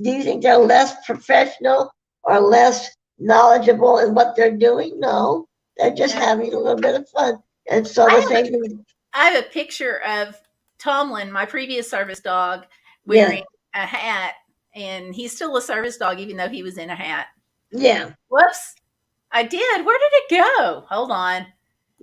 [SPEAKER 2] Do you think they're less professional or less knowledgeable in what they're doing? No, they're just
[SPEAKER 1] No.
[SPEAKER 2] having a little bit of fun. And so the
[SPEAKER 1] I have
[SPEAKER 2] same thing,
[SPEAKER 1] I have a picture of Tomlin, my previous service dog,
[SPEAKER 2] yeah,
[SPEAKER 1] wearing a hat, and he's still a service dog even though he was in a hat.
[SPEAKER 2] yeah,
[SPEAKER 1] Whoops, I did. Where did it go? Hold on.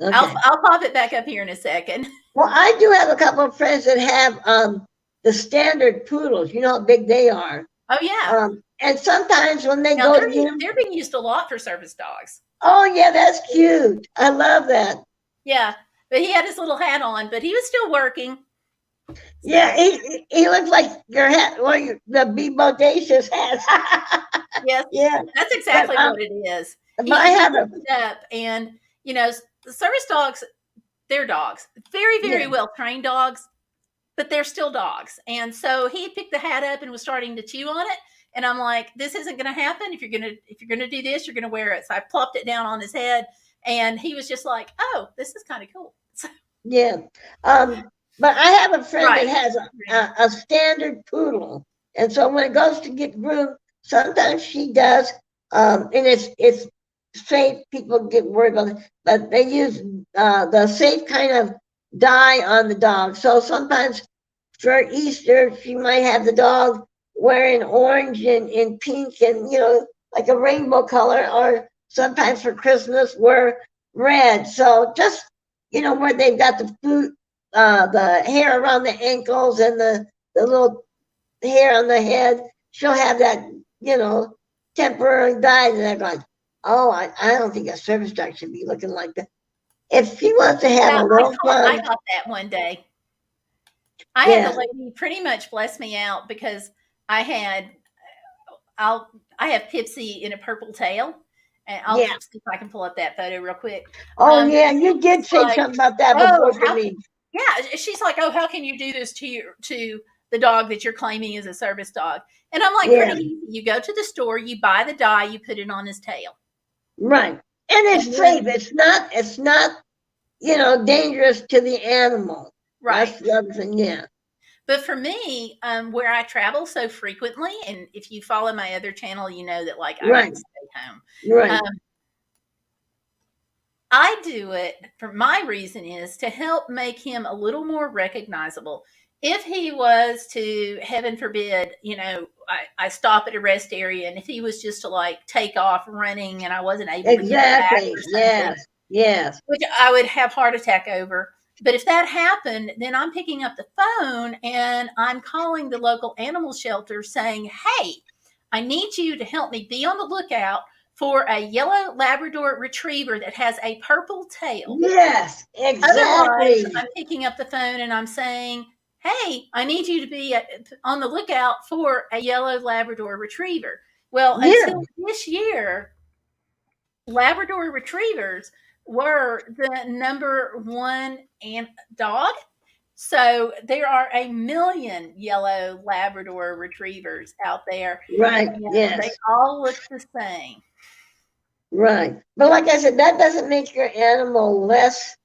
[SPEAKER 2] okay.
[SPEAKER 1] I'll pop it back up here in a second.
[SPEAKER 2] Well, I do have a couple of friends that have the standard poodles. You know how big they are.
[SPEAKER 1] Oh yeah.
[SPEAKER 2] And sometimes when they
[SPEAKER 1] Now
[SPEAKER 2] go to get them,
[SPEAKER 1] they're being used a lot for service dogs.
[SPEAKER 2] oh yeah, that's cute. I love that.
[SPEAKER 1] Yeah, but he had his little hat on, but he was still working.
[SPEAKER 2] Yeah,
[SPEAKER 1] So
[SPEAKER 2] he looks like your hat, well, the Be Bodacious hat.
[SPEAKER 1] yes,
[SPEAKER 2] Yeah,
[SPEAKER 1] that's
[SPEAKER 2] but
[SPEAKER 1] exactly what it is.
[SPEAKER 2] I
[SPEAKER 1] He
[SPEAKER 2] have a,
[SPEAKER 1] picked it up, and the service dogs, they're dogs, very
[SPEAKER 2] yeah,
[SPEAKER 1] very well trained dogs, but they're still dogs. And so he picked the hat up and was starting to chew on it. And I'm like, this isn't going to happen. If you're gonna do this, you're gonna wear it. So I plopped it down on his head, and he was just like, oh, this is kind of cool. So,
[SPEAKER 2] yeah. But I have a friend that
[SPEAKER 1] right.
[SPEAKER 2] has a standard poodle, and so when it goes to get groomed, sometimes she does, and it's safe. People get worried about it, but they use the safe kind of dye on the dog. So sometimes for Easter, she might have the dog wearing orange and pink and, like a rainbow color, or sometimes for Christmas wear red. So just, where they've got the food, the hair around the ankles and the little hair on the head, she'll have that, temporary dye. And they're going, oh, I don't think a service dog should be looking like that. If she wants to have
[SPEAKER 1] Yeah,
[SPEAKER 2] a little
[SPEAKER 1] I
[SPEAKER 2] fun,
[SPEAKER 1] got that one day. I had
[SPEAKER 2] yeah,
[SPEAKER 1] the lady pretty much bless me out because I had I'll I have Pipsy in a purple tail, and I'll
[SPEAKER 2] yeah.
[SPEAKER 1] see if I can pull up that photo real quick.
[SPEAKER 2] Oh, yeah,
[SPEAKER 1] And
[SPEAKER 2] you did
[SPEAKER 1] she's
[SPEAKER 2] say
[SPEAKER 1] like,
[SPEAKER 2] something about that
[SPEAKER 1] "Oh,
[SPEAKER 2] before to
[SPEAKER 1] how can?"
[SPEAKER 2] me.
[SPEAKER 1] Yeah, she's like, "Oh, how can you do this to the dog that you're claiming is a service dog?" And I'm like, "Pretty
[SPEAKER 2] Yeah,
[SPEAKER 1] easy. You go to the store, you buy the dye, you put it on his tail,
[SPEAKER 2] right. And
[SPEAKER 1] and
[SPEAKER 2] it's safe.
[SPEAKER 1] then
[SPEAKER 2] It's not, dangerous to the animal.
[SPEAKER 1] right."
[SPEAKER 2] That's the other thing, yeah.
[SPEAKER 1] But for me, where I travel so frequently, and if you follow my other channel, you know that like I
[SPEAKER 2] Right,
[SPEAKER 1] don't stay home.
[SPEAKER 2] right.
[SPEAKER 1] Um, I do it for my reason is to help make him a little more recognizable. If he was to, heaven forbid, I stop at a rest area, and if he was just to like take off running and I wasn't able to get him back
[SPEAKER 2] Exactly.
[SPEAKER 1] or something,
[SPEAKER 2] Yes, yes.
[SPEAKER 1] which I would have heart attack over. But if that happened, then I'm picking up the phone and I'm calling the local animal shelter saying, "Hey, I need you to help me be on the lookout for a yellow Labrador retriever that has a purple tail."
[SPEAKER 2] Yes,
[SPEAKER 1] Otherwise,
[SPEAKER 2] exactly.
[SPEAKER 1] I'm picking up the phone and I'm saying, "Hey, I need you to be on the lookout for a yellow Labrador retriever." Well,
[SPEAKER 2] Yeah,
[SPEAKER 1] until this year, Labrador retrievers were the number one dog. So there are a million yellow Labrador retrievers out there,
[SPEAKER 2] right.
[SPEAKER 1] and they
[SPEAKER 2] Yes,
[SPEAKER 1] all look the same.
[SPEAKER 2] right. But like I said, that doesn't make your animal less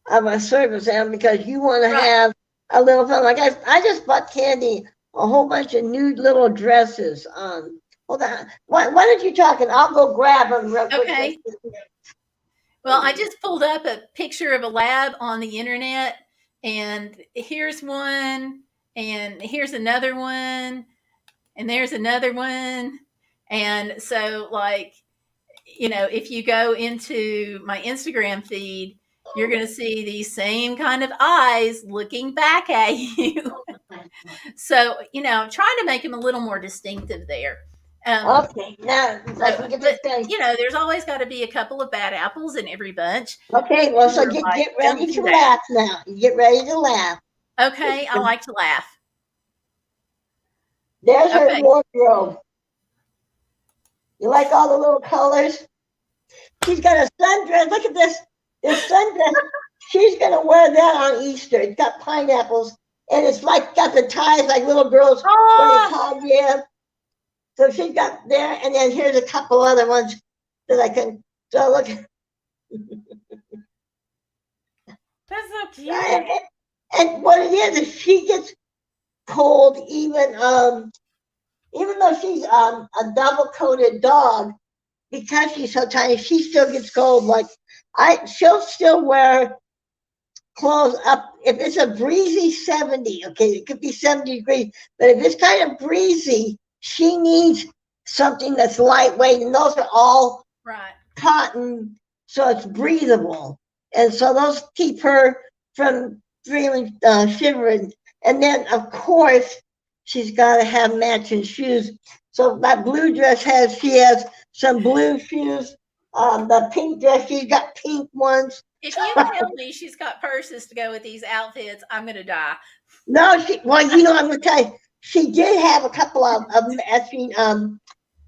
[SPEAKER 2] of a service animal because you want to
[SPEAKER 1] Right.
[SPEAKER 2] have a little fun. Like I just bought Candy a whole bunch of nude little dresses. Hold on. Why don't you talk and I'll go grab them real quick.
[SPEAKER 1] Okay. Well, I just pulled up a picture of a lab on the internet, and here's one, and here's another one, and there's another one. And so, like, if you go into my Instagram feed, you're going to see these same kind of eyes looking back at you. So, trying to make them a little more distinctive there. Um,
[SPEAKER 2] Okay, now
[SPEAKER 1] so,
[SPEAKER 2] let me get
[SPEAKER 1] but,
[SPEAKER 2] this thing.
[SPEAKER 1] there's always got to be a couple of bad apples in every bunch.
[SPEAKER 2] Okay, well, so
[SPEAKER 1] You're
[SPEAKER 2] get
[SPEAKER 1] like,
[SPEAKER 2] get
[SPEAKER 1] don't
[SPEAKER 2] ready
[SPEAKER 1] do
[SPEAKER 2] to
[SPEAKER 1] that.
[SPEAKER 2] laugh now. Get ready to laugh.
[SPEAKER 1] Okay, I like to laugh.
[SPEAKER 2] There's her
[SPEAKER 1] Okay.
[SPEAKER 2] wardrobe. You like all the little colors? She's got a sundress. Look at this. This sundress. She's gonna wear that on Easter. It's got pineapples, and it's like got the ties like little girls wear a
[SPEAKER 1] Oh,
[SPEAKER 2] tie. Yeah. So she got there, and then here's a couple other ones that I can. So look,
[SPEAKER 1] that's so cute.
[SPEAKER 2] and what it is she gets cold even though she's a double coated dog because she's so tiny. She still gets cold. Like she'll still wear clothes up if it's a breezy 70. Okay, it could be 70 degrees, but if it's kind of breezy, she needs something that's lightweight, and those are all
[SPEAKER 1] Right.
[SPEAKER 2] cotton, so it's breathable. And so those keep her from feeling shivering. And then, of course, she's got to have matching shoes. So that blue dress she has some blue shoes. The pink dress, she's got pink ones.
[SPEAKER 1] If you tell me she's got purses to go with these outfits, I'm going to die.
[SPEAKER 2] No, I'm going to tell you, she did have a couple of matching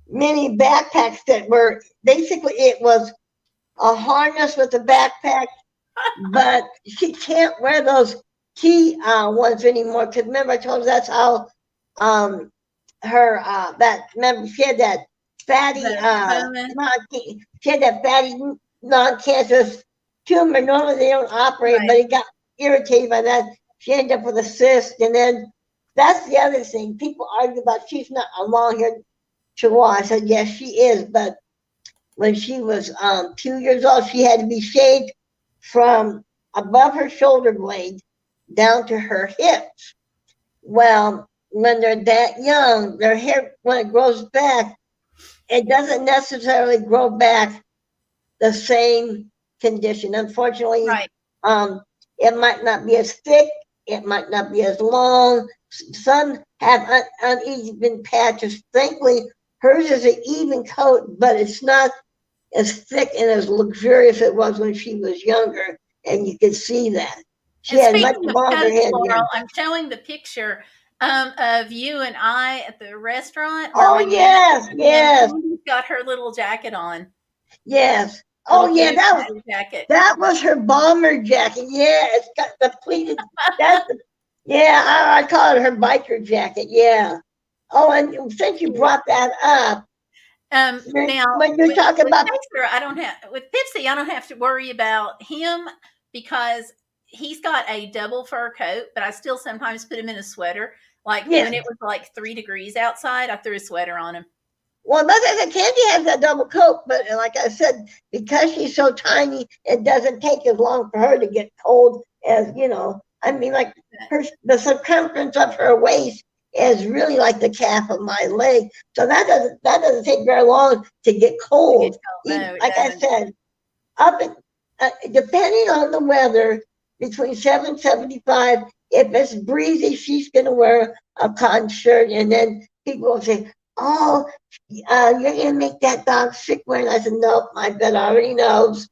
[SPEAKER 2] mini backpacks that were basically it was a harness with a backpack, but she can't wear those key ones anymore. Because remember, I told her that's how her that remember she had that fatty
[SPEAKER 1] Bowman.
[SPEAKER 2] she had that fatty non-cancerous tumor. Normally they don't operate,
[SPEAKER 1] Right.
[SPEAKER 2] but it got irritated by that. She ended up with a cyst, and then that's the other thing. People argue about she's not a long-haired Chihuahua. I said yes, she is, but when she was 2 years old. She had to be shaved from above her shoulder blade down to her hips. Well, when they're that young, their hair, when it grows back, it doesn't necessarily grow back the same condition. Unfortunately,
[SPEAKER 1] Right.
[SPEAKER 2] um, it might not be as thick, it might not be as long. Some have uneven patches. Thankfully, hers is an even coat, but it's not as thick and as luxurious as it was when she was younger, and you can see that. She
[SPEAKER 1] And
[SPEAKER 2] had much
[SPEAKER 1] speaking of
[SPEAKER 2] longer
[SPEAKER 1] coats,
[SPEAKER 2] hair
[SPEAKER 1] Laurel,
[SPEAKER 2] then.
[SPEAKER 1] I'm showing the picture of you and I at the restaurant where
[SPEAKER 2] Oh,
[SPEAKER 1] we met,
[SPEAKER 2] yes,
[SPEAKER 1] and
[SPEAKER 2] yes,
[SPEAKER 1] Candy's got her little jacket on,
[SPEAKER 2] yes. Oh,
[SPEAKER 1] little
[SPEAKER 2] yeah,
[SPEAKER 1] blue
[SPEAKER 2] that was
[SPEAKER 1] jacket.
[SPEAKER 2] that was her bomber jacket. Yeah, it's got the pleated. That's the, yeah, I call it her biker jacket. Yeah. Oh, and since you
[SPEAKER 1] Cute.
[SPEAKER 2] brought that up,
[SPEAKER 1] Now
[SPEAKER 2] when you're
[SPEAKER 1] with
[SPEAKER 2] talking about,
[SPEAKER 1] Pacer, I don't have with Pipsy, I don't have to worry about him because he's got a double fur coat, but I still sometimes put him in a sweater. Like
[SPEAKER 2] yeah,
[SPEAKER 1] when it was like 3 degrees outside, I threw a sweater on him.
[SPEAKER 2] well, like I said, Candy has that double coat, but like I said, because she's so tiny, it doesn't take as long for her to get cold as, I mean, like the circumference of her waist is really like the calf of my leg. So that doesn't take very long to get
[SPEAKER 1] To get
[SPEAKER 2] cold.
[SPEAKER 1] cold.
[SPEAKER 2] Even,
[SPEAKER 1] No, it
[SPEAKER 2] like I
[SPEAKER 1] doesn't.
[SPEAKER 2] said, up in, depending on the weather, between 775. If it's breezy, she's gonna wear a cotton shirt, and then people will say, "Oh, you're gonna make that dog sick." When I said, "Nope, my vet already knows."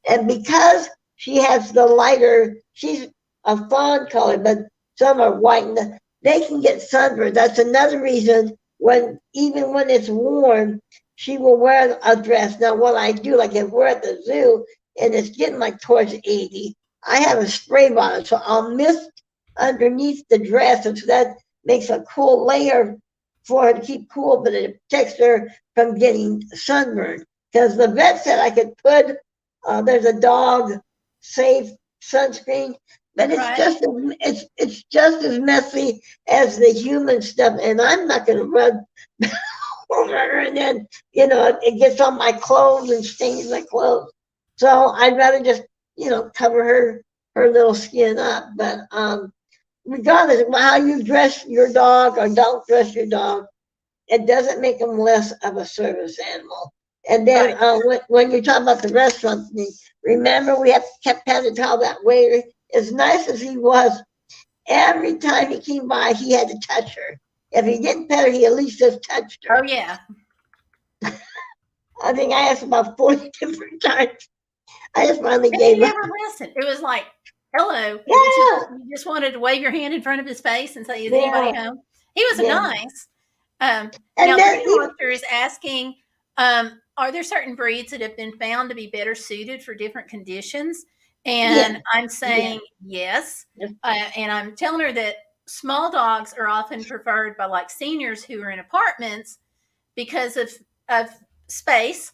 [SPEAKER 2] And because she has the lighter, she's a fawn color, but some are white, and they can get sunburned. That's another reason when even when it's warm, she will wear a dress. Now, what I do, like if we're at the zoo and it's getting like towards 80, I have a spray bottle, so I'll mist underneath the dress, and so that makes a cool layer for her to keep cool, but it protects her from getting sunburned. Because the vet said I could put there's a dog safe sunscreen, but
[SPEAKER 1] Right.
[SPEAKER 2] it's just as messy as the human stuff, and I'm not going to rub over her, and then it gets on my clothes and stains my clothes. So I'd rather just cover her little skin up. But regardless of how you dress your dog or don't dress your dog, it doesn't make them less of a service animal. And then
[SPEAKER 1] Right.
[SPEAKER 2] when you talk about the restaurant, remember we kept having to tell that waiter, as nice as he was, every time he came by, he had to touch her. If he didn't pet her, he at least just touched
[SPEAKER 1] Oh
[SPEAKER 2] her.
[SPEAKER 1] yeah.
[SPEAKER 2] I think I asked about 40 different times. I just finally
[SPEAKER 1] And he
[SPEAKER 2] gave up.
[SPEAKER 1] never listened. It was like, hello. It was just
[SPEAKER 2] Yeah,
[SPEAKER 1] you just wanted to wave your hand in front of his face and say, is anybody
[SPEAKER 2] yeah,
[SPEAKER 1] home? He was
[SPEAKER 2] yeah.
[SPEAKER 1] nice.
[SPEAKER 2] And
[SPEAKER 1] Now
[SPEAKER 2] then
[SPEAKER 1] Green
[SPEAKER 2] even,
[SPEAKER 1] Monster is asking, are there certain breeds that have been found to be better suited for different conditions?
[SPEAKER 2] yeah,
[SPEAKER 1] And I'm
[SPEAKER 2] yeah,
[SPEAKER 1] saying yes. And I'm telling her that small dogs are often preferred by like seniors who are in apartments because of space.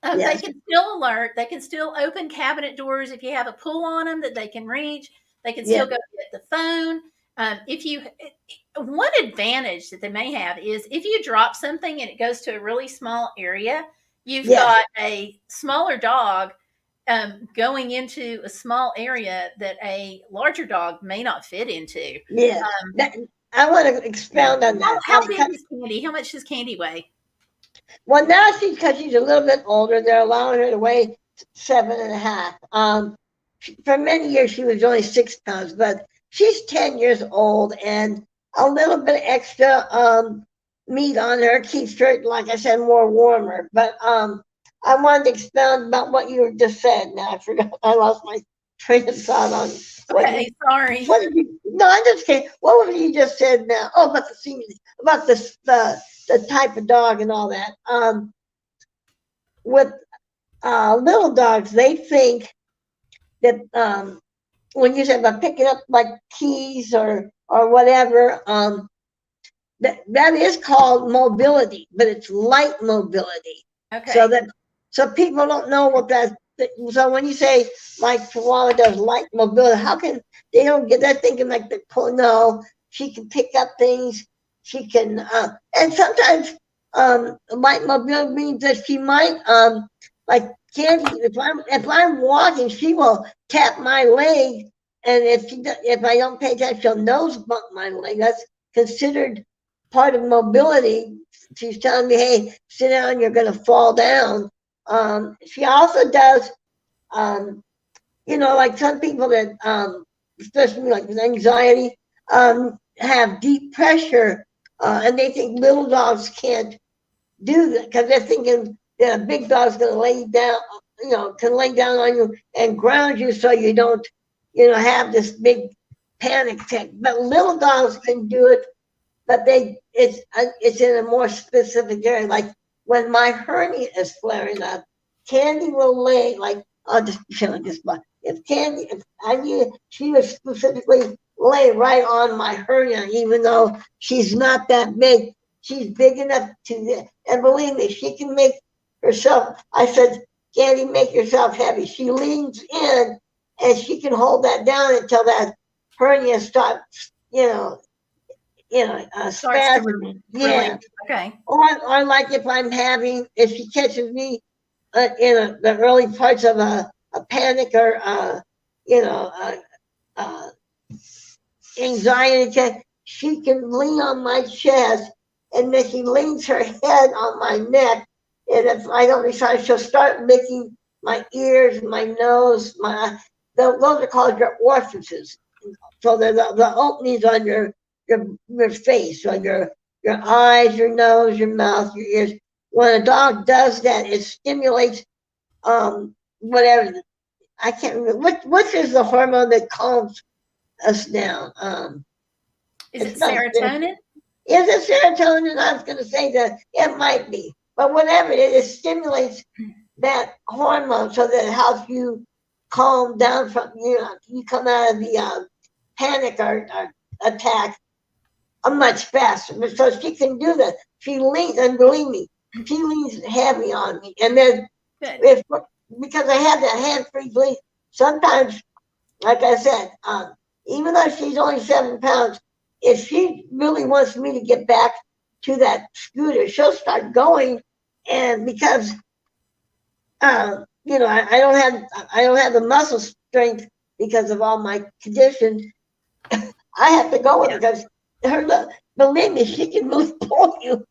[SPEAKER 1] They
[SPEAKER 2] yes,
[SPEAKER 1] can still alert. They can still open cabinet doors if you have a pull on them that they can reach. They can
[SPEAKER 2] yeah,
[SPEAKER 1] still go get the phone. If you, one advantage that they may have is if you drop something and it goes to a really small area, you've
[SPEAKER 2] yes,
[SPEAKER 1] got a smaller dog going into a small area that a larger dog may not fit into.
[SPEAKER 2] yes.
[SPEAKER 1] Um,
[SPEAKER 2] That, I want to expound on that.
[SPEAKER 1] how big is Candy? How much does Candy weigh?
[SPEAKER 2] Well, now because she's a little bit older, they're allowing her to weigh 7.5. For many years she was only 6 pounds, but she's 10 years old, and a little bit extra meat on her keeps her, like I said, more warmer. But I wanted to expound about what you just said. Now I forgot. I lost my train of thought on what
[SPEAKER 1] Okay,
[SPEAKER 2] you.
[SPEAKER 1] sorry.
[SPEAKER 2] What did you? No, I'm just kidding. What was it you just said now? Oh, about the senior, about the type of dog and all that. With little dogs, they think that when you say about picking up like keys or whatever, that is called mobility, but it's light mobility. So
[SPEAKER 1] Okay.
[SPEAKER 2] that so people don't know what that. So when you say like Chihuahua does light mobility, how can they don't get that thinking like the no, she can pick up things, she can, and sometimes. Light mobility means that she might, like Candy, if I'm walking, she will tap my leg, and if I don't pay attention, she'll nose bump my leg. That's considered part of mobility. She's telling me, "Hey, sit down, you're going to fall down." She also does, um, like some people that, especially like with anxiety, have deep pressure, and they think little dogs can't do that because they're thinking that a big dog's going to lay down, can lay down on you and ground you so you don't, have this big panic attack. But little dogs can do it, but it's in a more specific area. Like when my hernia is flaring up, Candy will lay like I'll just show this, but if I need, she would specifically lay right on my hernia, even though she's not that big. She's big enough to, and believe me, she can make herself. I said, Candy, make yourself heavy. She leans in, and she can hold that down until that hernia stops,
[SPEAKER 1] Starts to
[SPEAKER 2] spasming.
[SPEAKER 1] release.
[SPEAKER 2] Yeah.
[SPEAKER 1] Okay.
[SPEAKER 2] Or like if she catches me in the early parts of a panic or, you know, uh, anxiety attack, she can lean on my chest, and then she leans her head on my neck. And if I don't decide, she'll start licking my ears, my nose, those are called your orifices. So they're the openings on your face, so your eyes, your nose, your mouth, your ears. When a dog does that, it stimulates whatever. I can't remember which is the hormone that calms us down.
[SPEAKER 1] Is it
[SPEAKER 2] It's not.
[SPEAKER 1] serotonin?
[SPEAKER 2] Is it serotonin? I was going to say that it might be, but whatever it stimulates that hormone so that it helps you calm down from you come out of the panic or attack much faster. So she can do that. She leans, and believe me, she leans heavy on me. And then if because I have that hand-free leash, sometimes, like I said, even though she's only 7 pounds, if she really wants me to get back to that scooter, she'll start going. And because I don't have the muscle strength because of all my conditions, I have to go with her because believe me, she can really pull you.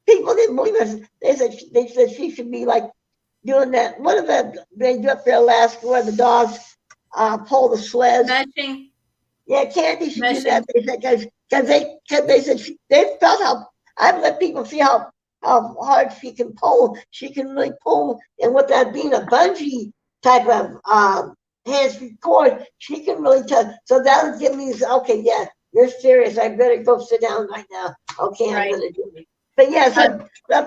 [SPEAKER 2] People didn't believe us. They said she should be like doing that. What did they do up there in Alaska where the dogs pull the sleds?
[SPEAKER 1] Matching.
[SPEAKER 2] Yeah, Candy should do that. They said because they said they felt how I've let people see how hard she can pull. She can really pull, and with that being a bungee type of hands-free cord, she can really tell. So that would give me okay, yeah, you're serious. I better go sit down right now. Okay, right. I'm gonna do it. But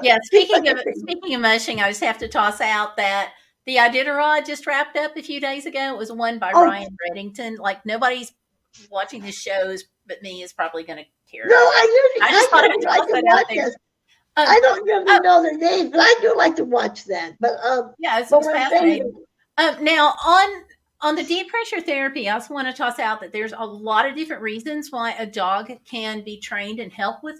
[SPEAKER 2] yeah,
[SPEAKER 1] speaking of mushing, I just have to toss out that the Iditarod just wrapped up a few days ago. It was won by Ryan Reddington. Like nobody's watching the shows but me is probably going to care.
[SPEAKER 2] No, I
[SPEAKER 1] just thought I'd toss that out there.
[SPEAKER 2] I don't really know the names, but I do like to watch that. But
[SPEAKER 1] yeah, it's fascinating. Now on the deep pressure therapy, I also want to toss out that there's a lot of different reasons why a dog can be trained and help with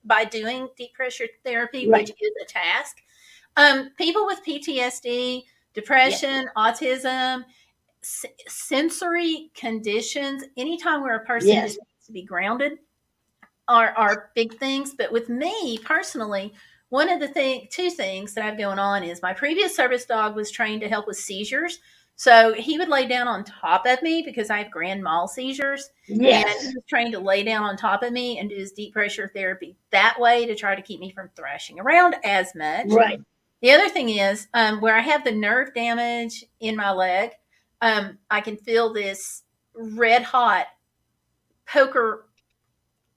[SPEAKER 1] by doing deep pressure therapy, right, which is a task. People with PTSD, depression, autism, sensory conditions, anytime where a person just needs to be grounded are big things. But with me personally, one of the two things that I have going on is my previous service dog was trained to help with seizures. So he would lay down on top of me because I have grand mal seizures. Yes. And he was trained to lay down on top of me and do his deep pressure therapy that way to try to keep me from thrashing around as much.
[SPEAKER 2] Right.
[SPEAKER 1] The other thing is where I have the nerve damage in my leg, I can feel this red hot poker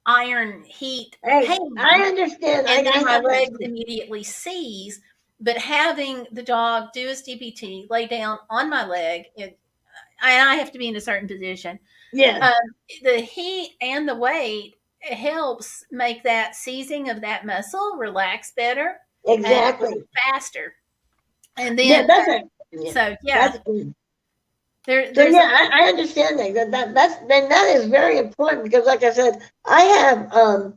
[SPEAKER 1] iron heat pain.
[SPEAKER 2] I understand.
[SPEAKER 1] And then my legs immediately seize. But having the dog do his DPT, lay down on my leg, and I have to be in a certain position.
[SPEAKER 2] Yeah.
[SPEAKER 1] The heat and the weight helps make that seizing of that muscle relax better.
[SPEAKER 2] Exactly.
[SPEAKER 1] And faster. And then so yeah.
[SPEAKER 2] I understand that. That is very important because, like I said, I have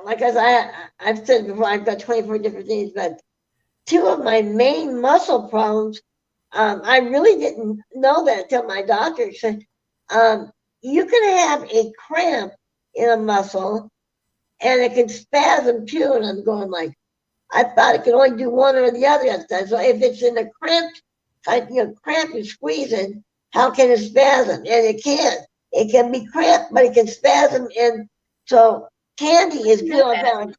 [SPEAKER 2] like as I've said before, I've got 24 different things, but two of my main muscle problems, I really didn't know that until my doctor said, you can have a cramp in a muscle and it can spasm too. And I'm going like, I thought it could only do one or the other at the time. So if it's in a cramp, cramp and squeezing, how can it spasm? And it can't. It can be cramp, but it can spasm. And so Candy is good on that.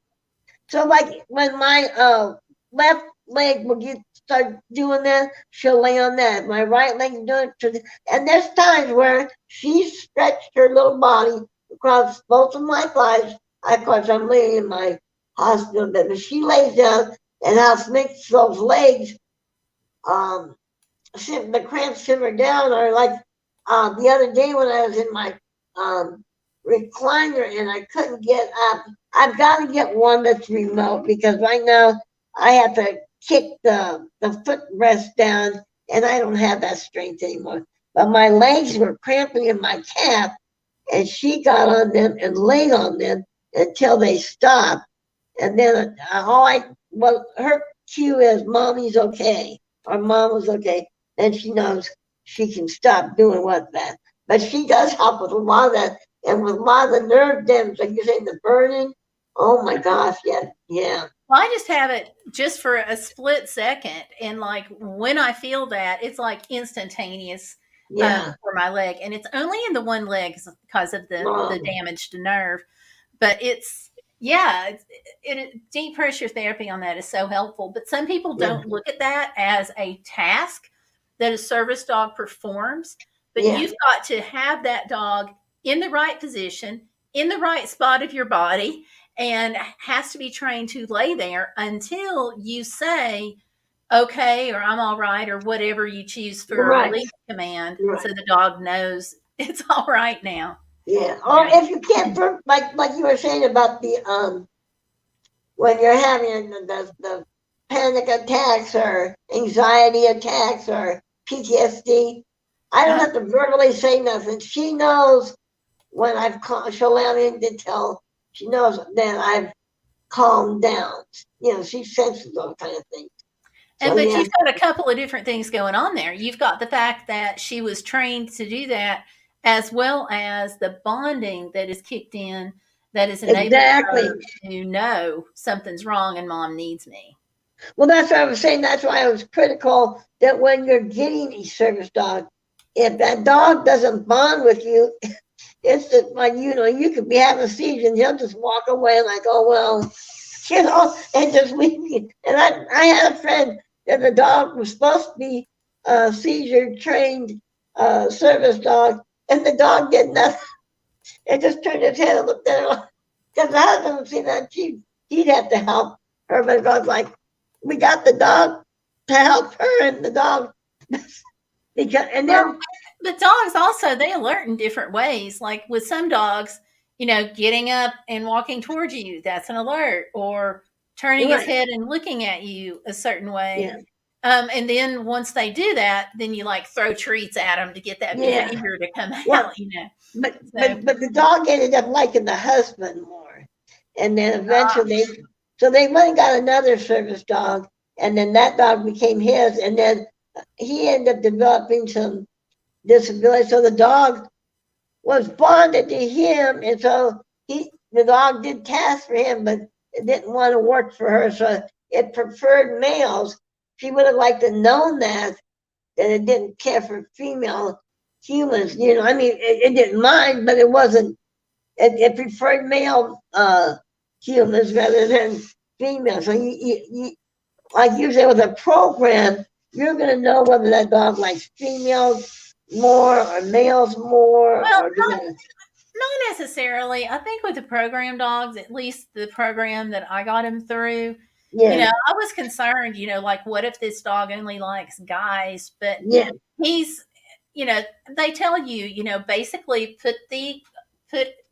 [SPEAKER 2] So like when my left leg will get start doing that, she'll lay on that. My right leg doing it, and there's times where she stretched her little body across both of my thighs. Of course, I'm laying in my hospital bed, but she lays down and makes those legs the cramps simmer down. Or like the other day when I was in my um, recliner and I couldn't get up. I've got to get one that's remote because right now I have to kick the footrest down and I don't have that strength anymore. But my legs were cramping in my calf and she got on them and laid on them until they stopped. And then her cue is mommy's okay or mom was okay. Then she knows she can stop doing what that. But she does help with a lot of that and with a lot of the nerve damage, like you're saying, the burning. Oh my gosh, yeah, yeah.
[SPEAKER 1] Well, I just have it just for a split second, and like when I feel that, it's like instantaneous
[SPEAKER 2] Yeah.
[SPEAKER 1] for my leg, and it's only in the one leg because of the
[SPEAKER 2] Oh,
[SPEAKER 1] damaged nerve. But it's yeah, deep pressure therapy on that is so helpful. But some people
[SPEAKER 2] yeah,
[SPEAKER 1] don't look at that as a task that a service dog performs. But
[SPEAKER 2] yeah.
[SPEAKER 1] you've got to have that dog in the right position, in the right spot of your body, and has to be trained to lay there until you say, okay, or I'm all right, or whatever you choose
[SPEAKER 2] You're
[SPEAKER 1] for a
[SPEAKER 2] right.
[SPEAKER 1] release command.
[SPEAKER 2] You're
[SPEAKER 1] So
[SPEAKER 2] right.
[SPEAKER 1] the dog knows it's all right now.
[SPEAKER 2] Yeah.
[SPEAKER 1] You
[SPEAKER 2] Or
[SPEAKER 1] know?
[SPEAKER 2] if you can't, like you were saying about the when you're having the panic attacks or anxiety attacks or PTSD, I don't
[SPEAKER 1] Uh-huh.
[SPEAKER 2] have to verbally say nothing. She knows when she'll allow me to tell, she knows that I've calmed down. She senses those kind of things. So,
[SPEAKER 1] And but
[SPEAKER 2] yeah,
[SPEAKER 1] you've got a couple of different things going on there. You've got the fact that she was trained to do that, as well as the bonding that is kicked in that has enabled
[SPEAKER 2] exactly.
[SPEAKER 1] her to know something's wrong and mom needs me.
[SPEAKER 2] Well, that's what I was saying. That's why I was critical that when you're getting a service dog, if that dog doesn't bond with you, it's just like, you could be having a seizure and he'll just walk away like, oh, well, and just leave you. And I had a friend that the dog was supposed to be a seizure trained service dog, and the dog did nothing. It just turned his head and looked at her. Because the husband would see that he'd have to help her, but it was like, we got the dog to help her and the dog. because, and
[SPEAKER 1] Well,
[SPEAKER 2] then,
[SPEAKER 1] but dogs also, they alert in different ways. Like with some dogs, getting up and walking towards you, that's an alert, or turning his
[SPEAKER 2] right,
[SPEAKER 1] head and looking at you a certain way.
[SPEAKER 2] yeah,
[SPEAKER 1] And then once they do that, then you like throw treats at them to get that
[SPEAKER 2] yeah.
[SPEAKER 1] behavior to come
[SPEAKER 2] Well,
[SPEAKER 1] out.
[SPEAKER 2] but
[SPEAKER 1] So,
[SPEAKER 2] but but the dog ended up liking the husband more, and then eventually, so they went and got another service dog, and then that dog became his, and then he ended up developing some disability. So the dog was bonded to him, and so the dog did tasks for him, but it didn't want to work for her, so it preferred males. She would have liked to known that it didn't care for female humans. I mean, it didn't mind, but it wasn't. It preferred male humans rather than female. So like usually with a program, you're going to know whether that dog likes females more or males more,
[SPEAKER 1] well,
[SPEAKER 2] or
[SPEAKER 1] not necessarily. I think with the program dogs, at least the program that I got him through,
[SPEAKER 2] yeah,
[SPEAKER 1] I was concerned, like what if this dog only likes guys? But
[SPEAKER 2] yeah,
[SPEAKER 1] he's, you know, they tell you, basically put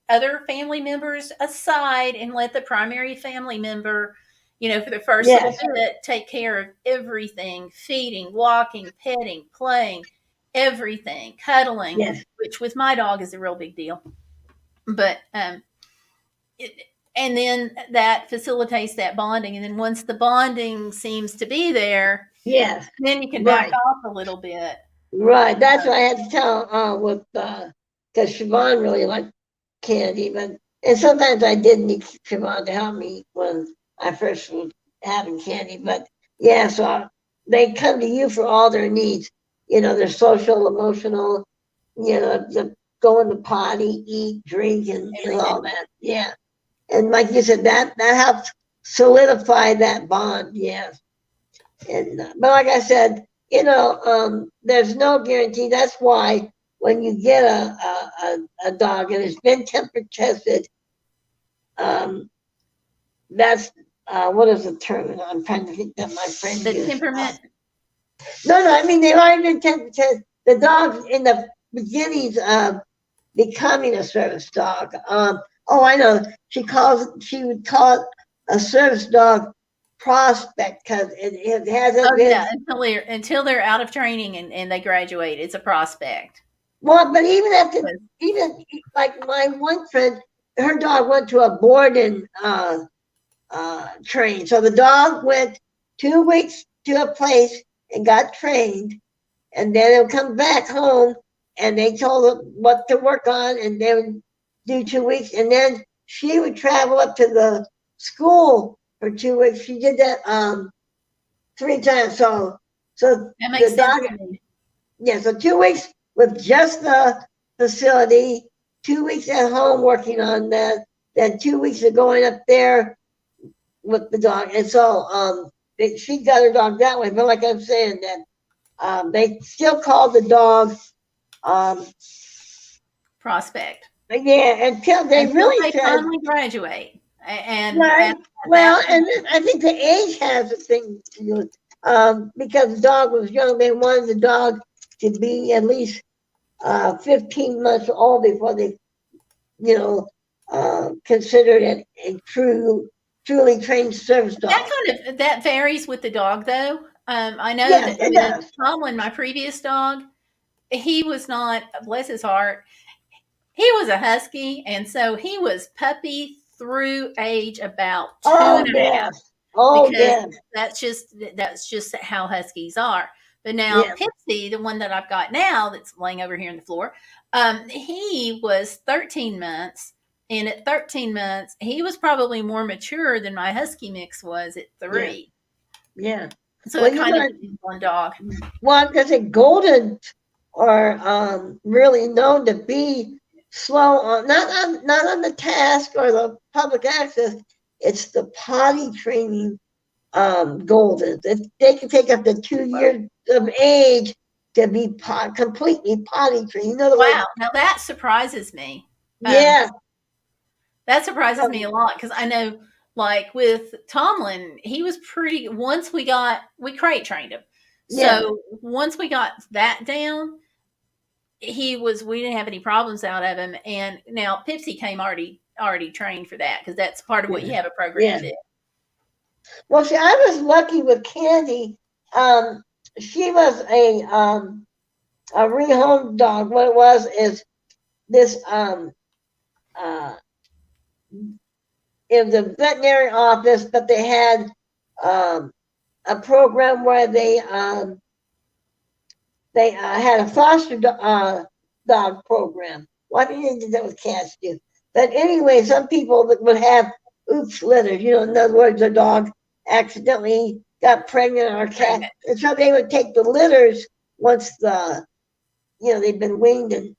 [SPEAKER 1] other family members aside and let the primary family member, for the first little
[SPEAKER 2] yes,
[SPEAKER 1] bit, take care of everything, feeding, walking, petting, playing, everything, cuddling,
[SPEAKER 2] yes,
[SPEAKER 1] which with my dog is a real big deal. But it, and then that facilitates that bonding. And then once the bonding seems to be there,
[SPEAKER 2] Yes,
[SPEAKER 1] then you can back
[SPEAKER 2] right,
[SPEAKER 1] off a little bit.
[SPEAKER 2] right. That's what I had to tell with because Siobhan really liked candy, but and sometimes I did need Siobhan to help me when I first was having candy. But yeah, so they come to you for all their needs. You know, their social, emotional. You know, the going to potty, eat, drink, and all
[SPEAKER 1] Everything.
[SPEAKER 2] that. Yeah, and like you said, that helps solidify that bond. Yes. And but like I said, you know, there's no guarantee. That's why when you get a dog and it's been temperature tested, um, that's what is the term? I'm trying to think that my friend
[SPEAKER 1] The
[SPEAKER 2] used.
[SPEAKER 1] temperament.
[SPEAKER 2] No, I mean they've already been temperature tested. The dogs in the beginnings of becoming a service dog. Oh, I know. She would call it a service dog prospect because it hasn't
[SPEAKER 1] Oh
[SPEAKER 2] been.
[SPEAKER 1] yeah, until they're out of training and they graduate, it's a prospect.
[SPEAKER 2] Well, but even after, even like my one friend, her dog went to a boarding train. So the dog went 2 weeks to a place and got trained, and then it would come back home, and they told her what to work on, and they would do 2 weeks, and then she would travel up to the school for 2 weeks. She did that 3 times. So
[SPEAKER 1] That
[SPEAKER 2] the
[SPEAKER 1] makes sense
[SPEAKER 2] dog,
[SPEAKER 1] to me.
[SPEAKER 2] yeah, so 2 weeks with just the facility, 2 weeks at home working on that, then 2 weeks of going up there with the dog. And so she got her dog that way. But like I'm saying, that they still call the dog, um,
[SPEAKER 1] Prospect.
[SPEAKER 2] yeah, until they
[SPEAKER 1] Until
[SPEAKER 2] really
[SPEAKER 1] they
[SPEAKER 2] said,
[SPEAKER 1] finally graduate. And
[SPEAKER 2] right.
[SPEAKER 1] at that
[SPEAKER 2] Well, and
[SPEAKER 1] point,
[SPEAKER 2] I think the age has a thing to do with because the dog was young. They wanted the dog to be at least 15 months old before they, you know, considered it a truly trained service
[SPEAKER 1] that
[SPEAKER 2] dog.
[SPEAKER 1] that varies with the dog though. I know
[SPEAKER 2] Yes,
[SPEAKER 1] that
[SPEAKER 2] it
[SPEAKER 1] with
[SPEAKER 2] does.
[SPEAKER 1] Tomlin, my previous dog, he was not, bless his heart, he was a husky, and so he was puppy through age about two
[SPEAKER 2] Oh
[SPEAKER 1] and a half,
[SPEAKER 2] yes. Oh
[SPEAKER 1] because
[SPEAKER 2] yes.
[SPEAKER 1] that's just how huskies are. But now
[SPEAKER 2] Yeah.
[SPEAKER 1] Pipsy, the one that I've got now that's laying over here on the floor, he was 13 months. And at 13 months, he was probably more mature than my husky mix was at
[SPEAKER 2] Yeah.
[SPEAKER 1] 3.
[SPEAKER 2] Yeah.
[SPEAKER 1] So
[SPEAKER 2] Well,
[SPEAKER 1] it
[SPEAKER 2] you
[SPEAKER 1] kind of
[SPEAKER 2] know,
[SPEAKER 1] depends on dog.
[SPEAKER 2] well, because a golden are really known to be slow on not on the task or the public access. It's the potty training golden. They can take up to 2 years of age to be completely potty trained. In other words,
[SPEAKER 1] Wow. Now that surprises me. Um,
[SPEAKER 2] yeah,
[SPEAKER 1] that surprises me a lot because I know, like with Tomlin, he was pretty. Once we crate trained him,
[SPEAKER 2] yeah,
[SPEAKER 1] so once we got that down, we didn't have any problems out of him. And now Pipsy came already trained for that because that's part of what
[SPEAKER 2] yeah,
[SPEAKER 1] you have a program
[SPEAKER 2] yeah.
[SPEAKER 1] to do.
[SPEAKER 2] Well, see, I was lucky with Candy. Um, she was a rehome dog. What it was is this uh it was a veterinary office, but they had um a program where they had a dog program. Why didn't they do that with cats too? But anyway, some people that would have oops litters, you know, in other words, a dog accidentally got pregnant or a cat,
[SPEAKER 1] Pregnant.
[SPEAKER 2] and so they would take the litters once they've been weaned, and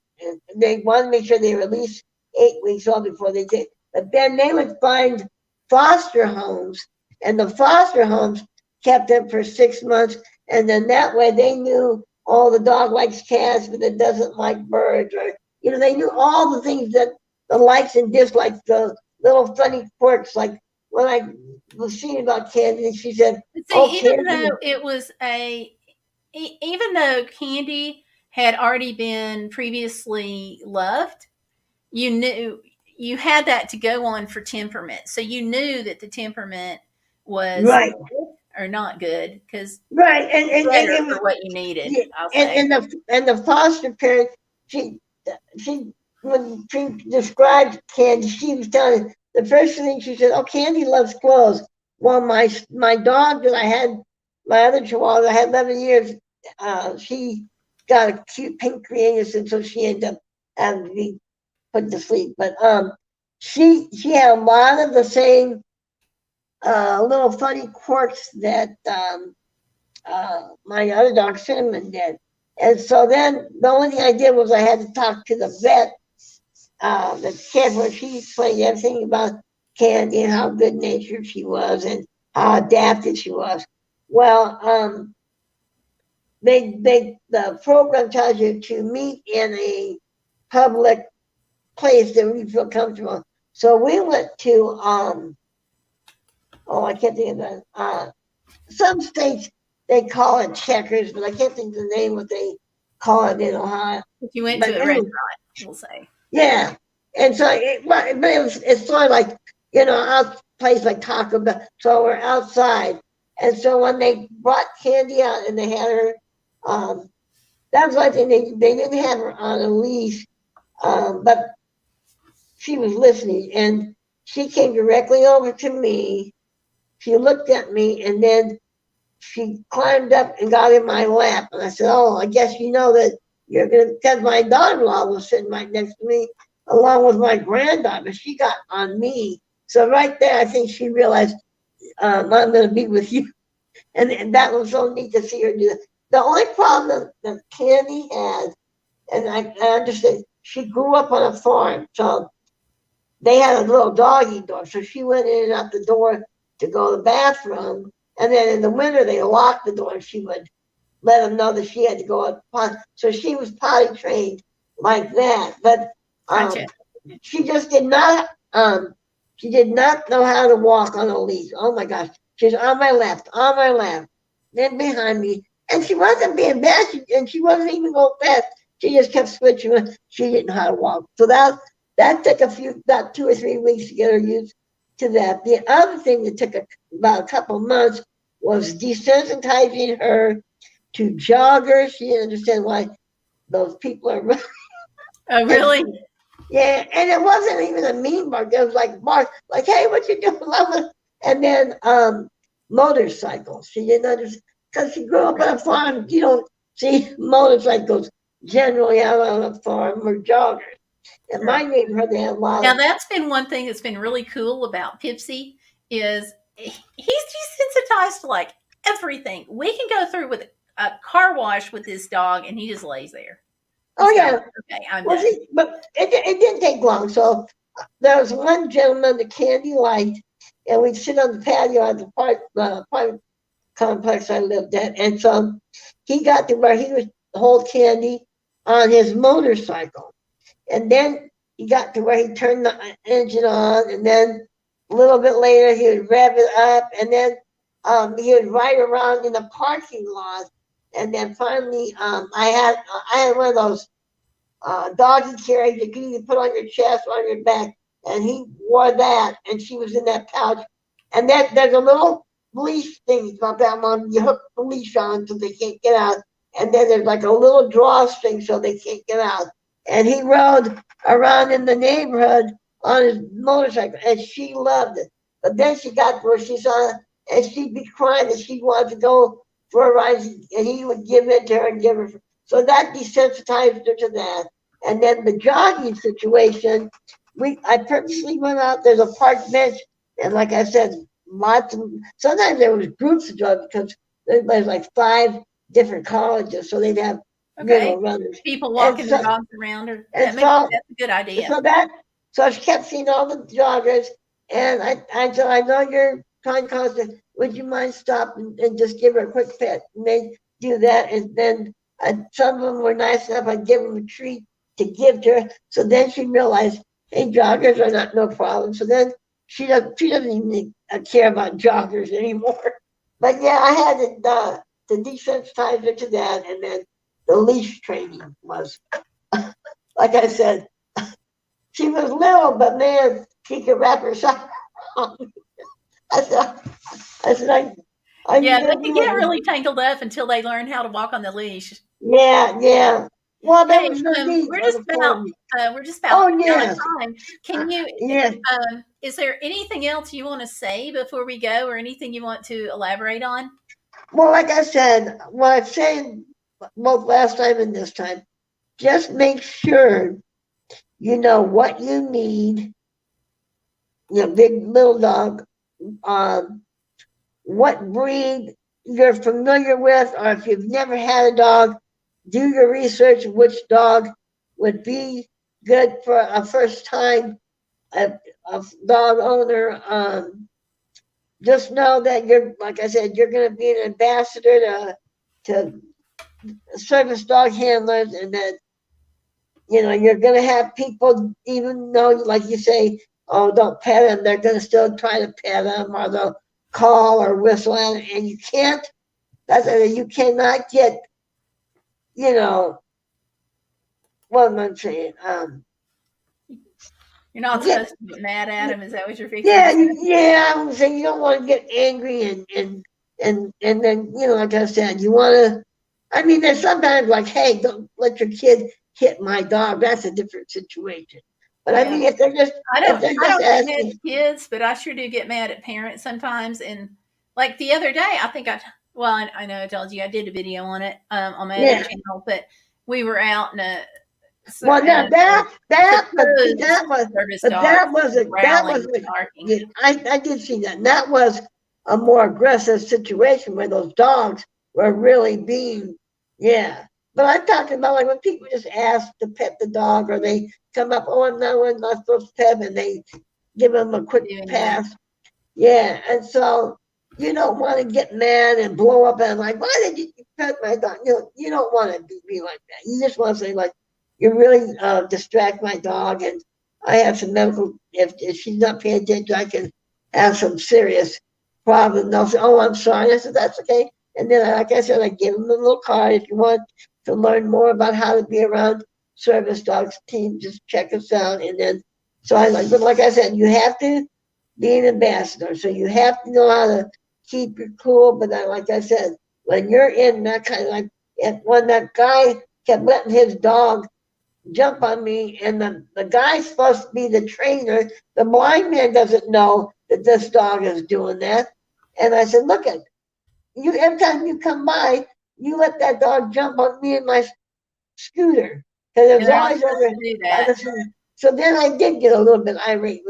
[SPEAKER 2] they want to make sure they were at least 8 weeks old before they take. But then they would find foster homes, and the foster homes kept them for 6 months, and then that way they knew, oh, the dog likes cats, but it doesn't like birds, or they knew all the things that the likes and dislikes, the little funny quirks. Like when I was seeing about Candy, she said,
[SPEAKER 1] But
[SPEAKER 2] "Oh,
[SPEAKER 1] see,
[SPEAKER 2] Candy,
[SPEAKER 1] even though Candy had already been previously loved, you knew you had that to go on for temperament. So you knew that the temperament was
[SPEAKER 2] right,
[SPEAKER 1] good or not good because
[SPEAKER 2] right," and
[SPEAKER 1] better
[SPEAKER 2] it was.
[SPEAKER 1] for what you needed,
[SPEAKER 2] Yeah,
[SPEAKER 1] I'll
[SPEAKER 2] and,
[SPEAKER 1] say.
[SPEAKER 2] the foster parent, she when she described Candy, she was telling the first thing she said, "Oh, Candy loves clothes." Well, my dog that I had, my other Chihuahua, I had 11 years. She got a cute pink creatus, and so she ended up having to be put to sleep. But she had a lot of the same little funny quirks that my other dog Cinnamon did. And so then the only thing I did was I had to talk to the vet, the kid, where she explained everything about Candy and how good natured she was and how adapted she was. Well, the program tells you to meet in a public place that we feel comfortable. So we went to I can't think of that. Some states they call it Checkers, but I can't think of the name what they call it in Ohio.
[SPEAKER 1] If you went
[SPEAKER 2] But
[SPEAKER 1] to a
[SPEAKER 2] anyway,
[SPEAKER 1] restaurant, we'll say.
[SPEAKER 2] yeah, and so but it's sort of like out place like Taco Bell. So we're outside, and so when they brought Candy out and they had her, that was one thing they didn't have her on a leash, but she was listening, and she came directly over to me. She looked at me, and then she climbed up and got in my lap. And I said, "Oh, I guess you know that you're going to," because my daughter-in-law was sitting right next to me, along with my granddaughter. She got on me. So right there, I think she realized I'm going to be with you. And that was so neat to see her do that. The only problem that Candy had, and I understand, she grew up on a farm. So they had a little doggy door. So she went in and out the door to go to the bathroom. And then in the winter, they locked the door. She would let them know that she had to go out. So she was potty trained like that. But
[SPEAKER 1] Gotcha.
[SPEAKER 2] she just did not. She did not know how to walk on a leash. Oh my gosh! She's on my left, then behind me, and she wasn't being bad. And she wasn't even going fast. She just kept switching. She didn't know how to walk. So that took about 2 or 3 weeks to get her used to that. The other thing that took about a couple months was desensitizing her to joggers. She didn't understand why those people are running.
[SPEAKER 1] Oh, really?
[SPEAKER 2] Yeah, and it wasn't even a mean bark. It was like bark, like, "Hey, what you doing?" And then motorcycles. She didn't understand because she grew up on a farm. You don't see motorcycles generally out on a farm or joggers. In my neighborhood, they have a lot
[SPEAKER 1] Now
[SPEAKER 2] of.
[SPEAKER 1] that's been one thing that's been really cool about Pipsy is he's desensitized to like everything. We can go through with a car wash with this dog and he just lays there.
[SPEAKER 2] Oh
[SPEAKER 1] He's kind
[SPEAKER 2] yeah,
[SPEAKER 1] of okay. I'm
[SPEAKER 2] well,
[SPEAKER 1] done.
[SPEAKER 2] see, but it didn't take long. So there was one gentleman, the Candy liked, and we'd sit on the patio at the park complex I lived at. And so he got to where he would hold Candy on his motorcycle. And then he got to where he turned the engine on. And then a little bit later, he would rev it up. And then he would ride around in the parking lot. And then finally, I had one of those doggy carriage you can either put on your chest or on your back. And he wore that, and she was in that pouch. And then there's a little leash thing about that one. You hook the leash on so they can't get out. And then there's like a little drawstring so they can't get out. And he rode around in the neighborhood on his motorcycle, and she loved it. But then she got where she saw it, and she'd be crying that she wanted to go for a ride, and he would give it to her and give her. So that desensitized her to that. And then the jogging situation, I purposely went out. There's a park bench, and like I said, lots of. Sometimes there was groups of jog because there's like 5 different colleges, so they'd have
[SPEAKER 1] Okay.
[SPEAKER 2] runners.
[SPEAKER 1] People
[SPEAKER 2] And
[SPEAKER 1] walking their
[SPEAKER 2] so
[SPEAKER 1] dogs around her.
[SPEAKER 2] and
[SPEAKER 1] Maybe
[SPEAKER 2] so
[SPEAKER 1] that's a good idea.
[SPEAKER 2] so I kept seeing all the joggers, and I said, "I know you're trying constant. Would you mind stopping and just give her a quick pet?" And they do that, and then some of them were nice enough. I'd give them a treat to give to her. So then she realized, hey, joggers are not no problem. So then she doesn't even care about joggers anymore. But yeah, I had to desensitize her to that, and then the leash training was, like I said, she was little, but man, she could wrap herself around. I said, are you
[SPEAKER 1] Yeah,
[SPEAKER 2] gonna
[SPEAKER 1] they
[SPEAKER 2] be
[SPEAKER 1] can
[SPEAKER 2] with
[SPEAKER 1] get
[SPEAKER 2] me?
[SPEAKER 1] really tangled up until they learn how to walk on the leash.
[SPEAKER 2] Yeah, yeah. Well, that
[SPEAKER 1] Hey,
[SPEAKER 2] was your need for me.
[SPEAKER 1] we're just about
[SPEAKER 2] Oh,
[SPEAKER 1] out of
[SPEAKER 2] yes.
[SPEAKER 1] time. Can you,
[SPEAKER 2] Yes.
[SPEAKER 1] is there anything else you want to say before we go, or anything you want to elaborate on?
[SPEAKER 2] Well, like I said, what I've said both last time and this time, just make sure you know what you need, big little dog, um, what breed you're familiar with, or if you've never had a dog, do your research which dog would be good for a first time a dog owner. Just know that you're, like I said, you're going to be an ambassador to service dog handlers, and that you're going to have people, even though, like you say, oh, don't pet them, they're going to still try to pet them, or they'll call or whistle at them, and you can't. You cannot get, you know, what am I saying?
[SPEAKER 1] You're not
[SPEAKER 2] Get,
[SPEAKER 1] supposed to get mad at him. Is that what you're fixing to
[SPEAKER 2] yeah,
[SPEAKER 1] say?
[SPEAKER 2] yeah. I'm saying you don't want to get angry and then like I said, you want to. I mean, there's sometimes like, hey, don't let your kid hit my dog. That's a different situation. But I
[SPEAKER 1] Yeah.
[SPEAKER 2] mean, if they're
[SPEAKER 1] I
[SPEAKER 2] just
[SPEAKER 1] don't get mad
[SPEAKER 2] asking,
[SPEAKER 1] at kids, but I sure do get mad at parents sometimes. And like the other day, I think well, I know I told you I did a video on it on my other
[SPEAKER 2] yeah.
[SPEAKER 1] channel, but we were out in
[SPEAKER 2] Well,
[SPEAKER 1] in
[SPEAKER 2] now
[SPEAKER 1] a
[SPEAKER 2] but see,
[SPEAKER 1] supposed service dog
[SPEAKER 2] that
[SPEAKER 1] growling
[SPEAKER 2] wasn't.
[SPEAKER 1] and barking.
[SPEAKER 2] Yeah, I did see that. And that was a more aggressive situation where those dogs were really being, yeah. But I'm talking about like when people just ask to pet the dog, or they come up, oh, no, I'm not supposed to pet him, and they give them a quick
[SPEAKER 1] Doing that.
[SPEAKER 2] pass. Yeah, and so you don't want to get mad and blow up and like, why did you pet my dog? You don't want to be like that. You just want to say like, you really distract my dog, and I have some medical. If she's not paying attention, I can have some serious problem. They'll say, "Oh, I'm sorry." I said, "That's okay." And then, like I said, I give them a little card. If you want to learn more about how to be around service dogs team, just check us out. And then, so but like I said, you have to be an ambassador. So you have to know how to keep your cool. But then, like I said, when you're in that kind of like, when that guy kept letting his dog jump on me, and the guy's supposed to be the trainer, the blind man doesn't know that this dog is doing that. And I said, look at you, every time you come by, you let that dog jump on me in my scooter, because
[SPEAKER 1] And
[SPEAKER 2] there's
[SPEAKER 1] they're not
[SPEAKER 2] always
[SPEAKER 1] supposed
[SPEAKER 2] over
[SPEAKER 1] to do
[SPEAKER 2] by
[SPEAKER 1] that.
[SPEAKER 2] the. So then I did get a little bit irate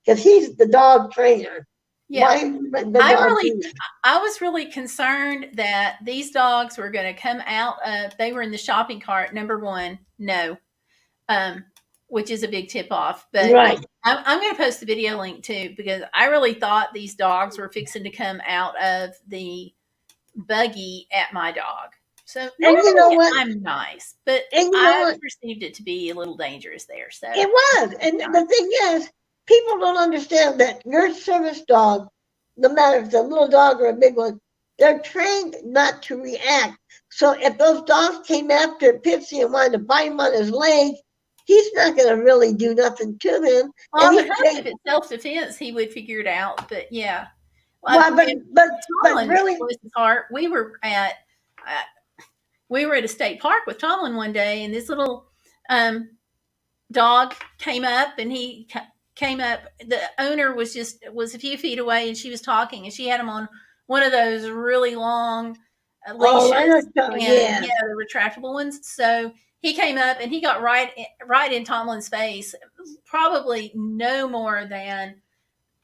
[SPEAKER 2] because he's the dog trainer.
[SPEAKER 1] Yeah.
[SPEAKER 2] Why the dog trainer?
[SPEAKER 1] I was really concerned that these dogs were going to come out of, they were in the shopping cart. Number one, no, um, which is a big tip off. But
[SPEAKER 2] Right.
[SPEAKER 1] I'm going to post the video link too, because I really thought these dogs were fixing to come out of the buggy at my dog. So
[SPEAKER 2] And you know
[SPEAKER 1] normally
[SPEAKER 2] what?
[SPEAKER 1] I'm nice, but
[SPEAKER 2] And you know
[SPEAKER 1] I
[SPEAKER 2] what?
[SPEAKER 1] perceived it to be a little dangerous there. So
[SPEAKER 2] It was. And the thing is, people don't understand that your service dog, no matter if it's a little dog or a big one, they're trained not to react. So if those dogs came after Pipsy and wanted to bite him on his leg, he's not going to really do nothing to them.
[SPEAKER 1] well,
[SPEAKER 2] And
[SPEAKER 1] I would hope if it's self defense, he would figure it out. But yeah,
[SPEAKER 2] well, but
[SPEAKER 1] Tomlin,
[SPEAKER 2] really,
[SPEAKER 1] bless his heart, uh, we were at a state park with Tomlin one day, and this little um, dog came up, and he came up. The owner was a few feet away, and she was talking, and she had him on one of those really long
[SPEAKER 2] oh, I
[SPEAKER 1] leashes,
[SPEAKER 2] know,
[SPEAKER 1] and
[SPEAKER 2] yeah.
[SPEAKER 1] yeah, the retractable ones. So he came up, and he got right in Tomlin's face, probably no more than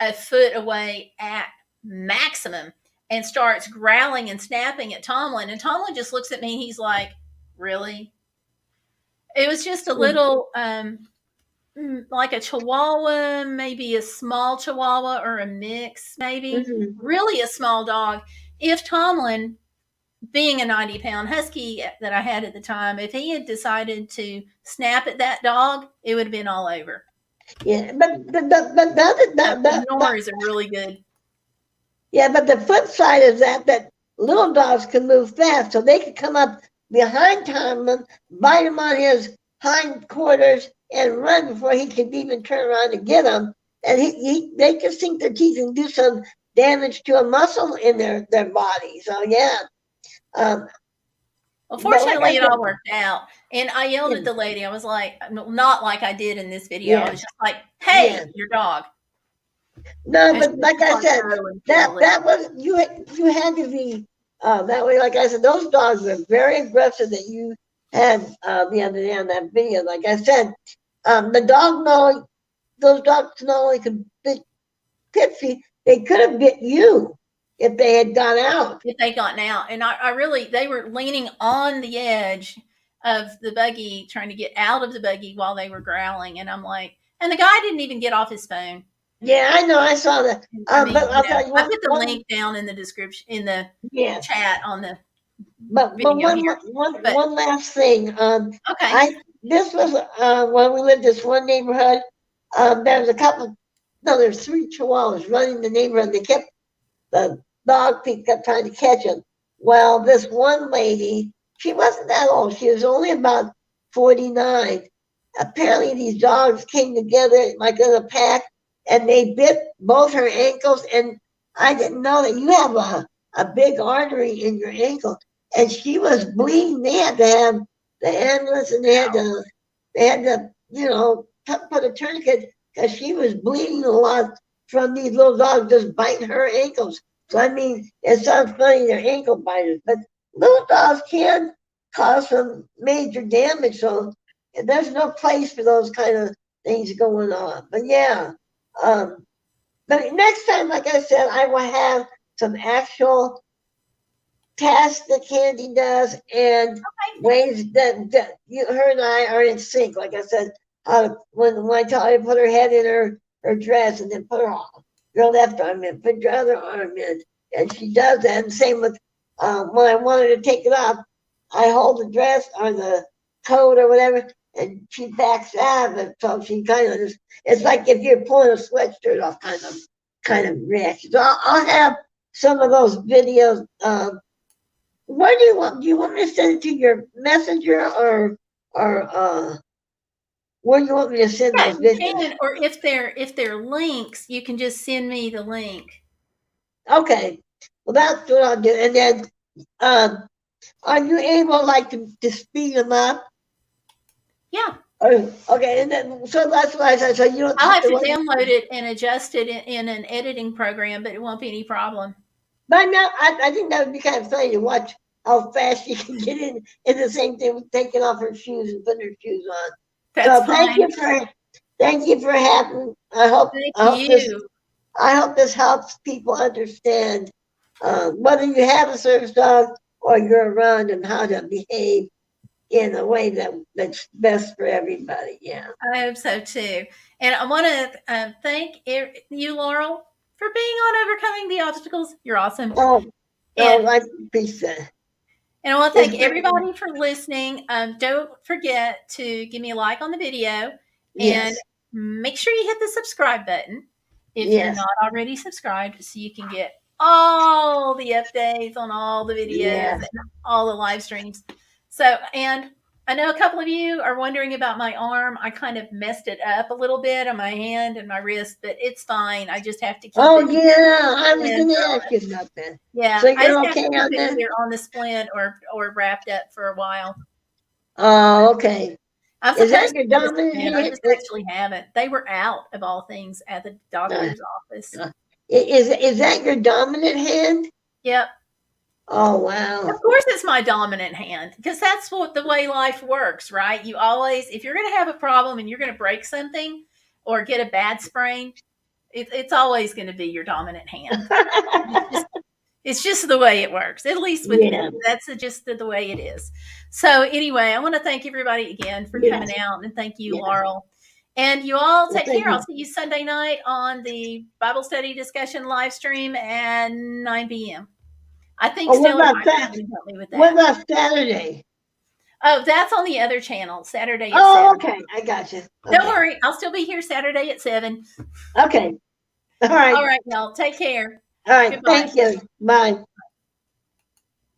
[SPEAKER 1] a foot away at maximum, and starts growling and snapping at Tomlin. And Tomlin just looks at me. He's like, really? It was just a little, like a chihuahua, maybe a small chihuahua or a mix, maybe.
[SPEAKER 2] Mhm.
[SPEAKER 1] Really a small dog. If Tomlin, being a 90-pound husky that I had at the time, if he had decided to snap at that dog, it would have been all over.
[SPEAKER 2] Yeah, but
[SPEAKER 1] So ignore is a really good.
[SPEAKER 2] yeah, but the flip side is that little dogs can move fast, so they could come up behind Tomlin, bite him on his hind quarters, and run before he could even turn around to get him. And they could sink their teeth and do some damage to a muscle in their body. So yeah, um,
[SPEAKER 1] Well,
[SPEAKER 2] But like I
[SPEAKER 1] fortunately, it
[SPEAKER 2] said,
[SPEAKER 1] all worked out. And I yelled
[SPEAKER 2] yeah,
[SPEAKER 1] at the lady. I was like, not like I did in this video. I
[SPEAKER 2] yeah,
[SPEAKER 1] was just like,
[SPEAKER 2] yeah.
[SPEAKER 1] hey, your dog.
[SPEAKER 2] No,
[SPEAKER 1] And she
[SPEAKER 2] but
[SPEAKER 1] was
[SPEAKER 2] like
[SPEAKER 1] just
[SPEAKER 2] I
[SPEAKER 1] like,
[SPEAKER 2] said,
[SPEAKER 1] oh, and
[SPEAKER 2] that
[SPEAKER 1] fiddle it.
[SPEAKER 2] that was you had to be that way. Like I said, those dogs were very aggressive that you had the other day on that video. Like I said, the dog not those dogs not only could bit Pipsy, they could have bit you if they had gone out.
[SPEAKER 1] If they gotten out. And I really, they were leaning on the edge of the buggy, trying to get out of the buggy while they were growling. And I'm like, and the guy didn't even get off his phone.
[SPEAKER 2] Yeah, I know, I saw that.
[SPEAKER 1] I
[SPEAKER 2] But
[SPEAKER 1] mean,
[SPEAKER 2] I'll tell you
[SPEAKER 1] I put the
[SPEAKER 2] one
[SPEAKER 1] link down in the description, in the
[SPEAKER 2] yes.
[SPEAKER 1] chat on the
[SPEAKER 2] But
[SPEAKER 1] video
[SPEAKER 2] one
[SPEAKER 1] here. But
[SPEAKER 2] one last thing.
[SPEAKER 1] okay.
[SPEAKER 2] I this was when we lived this one neighborhood. There was a couple. No, there's three chihuahuas running the neighborhood. They kept the dog people kept trying to catch them. Well, this one lady, she wasn't that old. She was only about 49. Apparently, these dogs came together like in a pack, and they bit both her ankles. And I didn't know that you have a big artery in your ankle, and she was bleeding. They had to have the ambulance, and they had to put a tourniquet because she was bleeding a lot from these little dogs just biting her ankles. So I mean, it sounds funny they're ankle biters, but little dogs can cause some major damage. So there's no place for those kind of things going on. But yeah, but next time, like I said, I will have some actual tasks that Candy does and ways that her and I are in sync. Like I said, when I tell her to put her head in her dress and then put her left arm in, put your other arm in, and she does that. And same with when I want her to take it off, I hold the dress or the coat or whatever, and she backs out of it. So she kind of just, it's like if you're pulling a sweatshirt off, kind of reaction. So I'll have some of those videos. What do you want? Do you want me to send it to your messenger or where do you want me to send
[SPEAKER 1] Yeah,
[SPEAKER 2] those
[SPEAKER 1] you
[SPEAKER 2] videos?
[SPEAKER 1] can, or if they're links, you can just send me the link.
[SPEAKER 2] Okay, well that's what I'll do. And then, um, are you able like to speed them up?
[SPEAKER 1] Yeah.
[SPEAKER 2] Okay, and then so that's what I said. So you don't
[SPEAKER 1] I'll
[SPEAKER 2] have
[SPEAKER 1] have
[SPEAKER 2] to
[SPEAKER 1] to
[SPEAKER 2] wait.
[SPEAKER 1] download it and adjust it in an editing program, but it won't be any problem.
[SPEAKER 2] But no, I think that would be kind of funny to watch how fast she can get in the same thing with taking off her shoes and putting her shoes on.
[SPEAKER 1] That's
[SPEAKER 2] So
[SPEAKER 1] fine.
[SPEAKER 2] thank you for having.
[SPEAKER 1] Thank
[SPEAKER 2] I hope this
[SPEAKER 1] you.
[SPEAKER 2] I hope this helps people understand whether you have a service dog or you're around and how to behave in a way that's best for everybody. Yeah.
[SPEAKER 1] I hope so too. And I want to thank you, Laurel, for being on Overcoming the Obstacles. You're awesome.
[SPEAKER 2] Oh,
[SPEAKER 1] And
[SPEAKER 2] I appreciate it.
[SPEAKER 1] And I want to
[SPEAKER 2] It's
[SPEAKER 1] thank
[SPEAKER 2] been,
[SPEAKER 1] everybody for listening. Don't forget to give me a like on the video and
[SPEAKER 2] yes,
[SPEAKER 1] make sure you hit the subscribe button if you're
[SPEAKER 2] yes,
[SPEAKER 1] not already subscribed so you can get all the updates on all the videos
[SPEAKER 2] yes.
[SPEAKER 1] and all the live streams. So, and I know a couple of you are wondering about my arm. I kind of messed it up a little bit on my hand and my wrist, but it's fine. I just have to keep
[SPEAKER 2] Oh
[SPEAKER 1] it
[SPEAKER 2] yeah, I was
[SPEAKER 1] in.
[SPEAKER 2] going to ask you about that.
[SPEAKER 1] Yeah,
[SPEAKER 2] So
[SPEAKER 1] I just
[SPEAKER 2] you're
[SPEAKER 1] have
[SPEAKER 2] okay
[SPEAKER 1] to keep
[SPEAKER 2] on
[SPEAKER 1] it
[SPEAKER 2] that?
[SPEAKER 1] either on the splint or wrapped up for a while.
[SPEAKER 2] Oh, okay.
[SPEAKER 1] I'm
[SPEAKER 2] Is that
[SPEAKER 1] supposed
[SPEAKER 2] your
[SPEAKER 1] to get a
[SPEAKER 2] dominant
[SPEAKER 1] splint. I
[SPEAKER 2] hand?
[SPEAKER 1] just actually haven't. They were out of all things at the
[SPEAKER 2] Uh,
[SPEAKER 1] doctor's office.
[SPEAKER 2] is that your dominant hand?
[SPEAKER 1] Yep.
[SPEAKER 2] Oh
[SPEAKER 1] Of
[SPEAKER 2] wow.
[SPEAKER 1] course, it's my dominant hand because that's what the way life works, right? You always, if you're going to have a problem and you're going to break something or get a bad sprain, it's always going to be your dominant hand. It's just It's just the way it works, at least with me.
[SPEAKER 2] Yeah.
[SPEAKER 1] That's just the way it is. So, anyway, I want to thank everybody again for coming
[SPEAKER 2] Yes.
[SPEAKER 1] out, and thank you,
[SPEAKER 2] Yes.
[SPEAKER 1] Laurel. And you all
[SPEAKER 2] Well,
[SPEAKER 1] take
[SPEAKER 2] thank
[SPEAKER 1] care. I'll
[SPEAKER 2] you.
[SPEAKER 1] see you Sunday night on the Bible study discussion live stream at 9 p.m. I think
[SPEAKER 2] Oh,
[SPEAKER 1] Stellar might be able to help me with
[SPEAKER 2] what
[SPEAKER 1] that.
[SPEAKER 2] about Saturday?
[SPEAKER 1] Oh, that's on the other channel, Saturday at
[SPEAKER 2] Oh,
[SPEAKER 1] 7.
[SPEAKER 2] okay. I got you.
[SPEAKER 1] Don't
[SPEAKER 2] Okay.
[SPEAKER 1] worry, I'll still be here Saturday at 7.
[SPEAKER 2] Okay. All right.
[SPEAKER 1] All right, y'all. Take care.
[SPEAKER 2] All right.
[SPEAKER 1] Goodbye.
[SPEAKER 2] Thank you. Bye.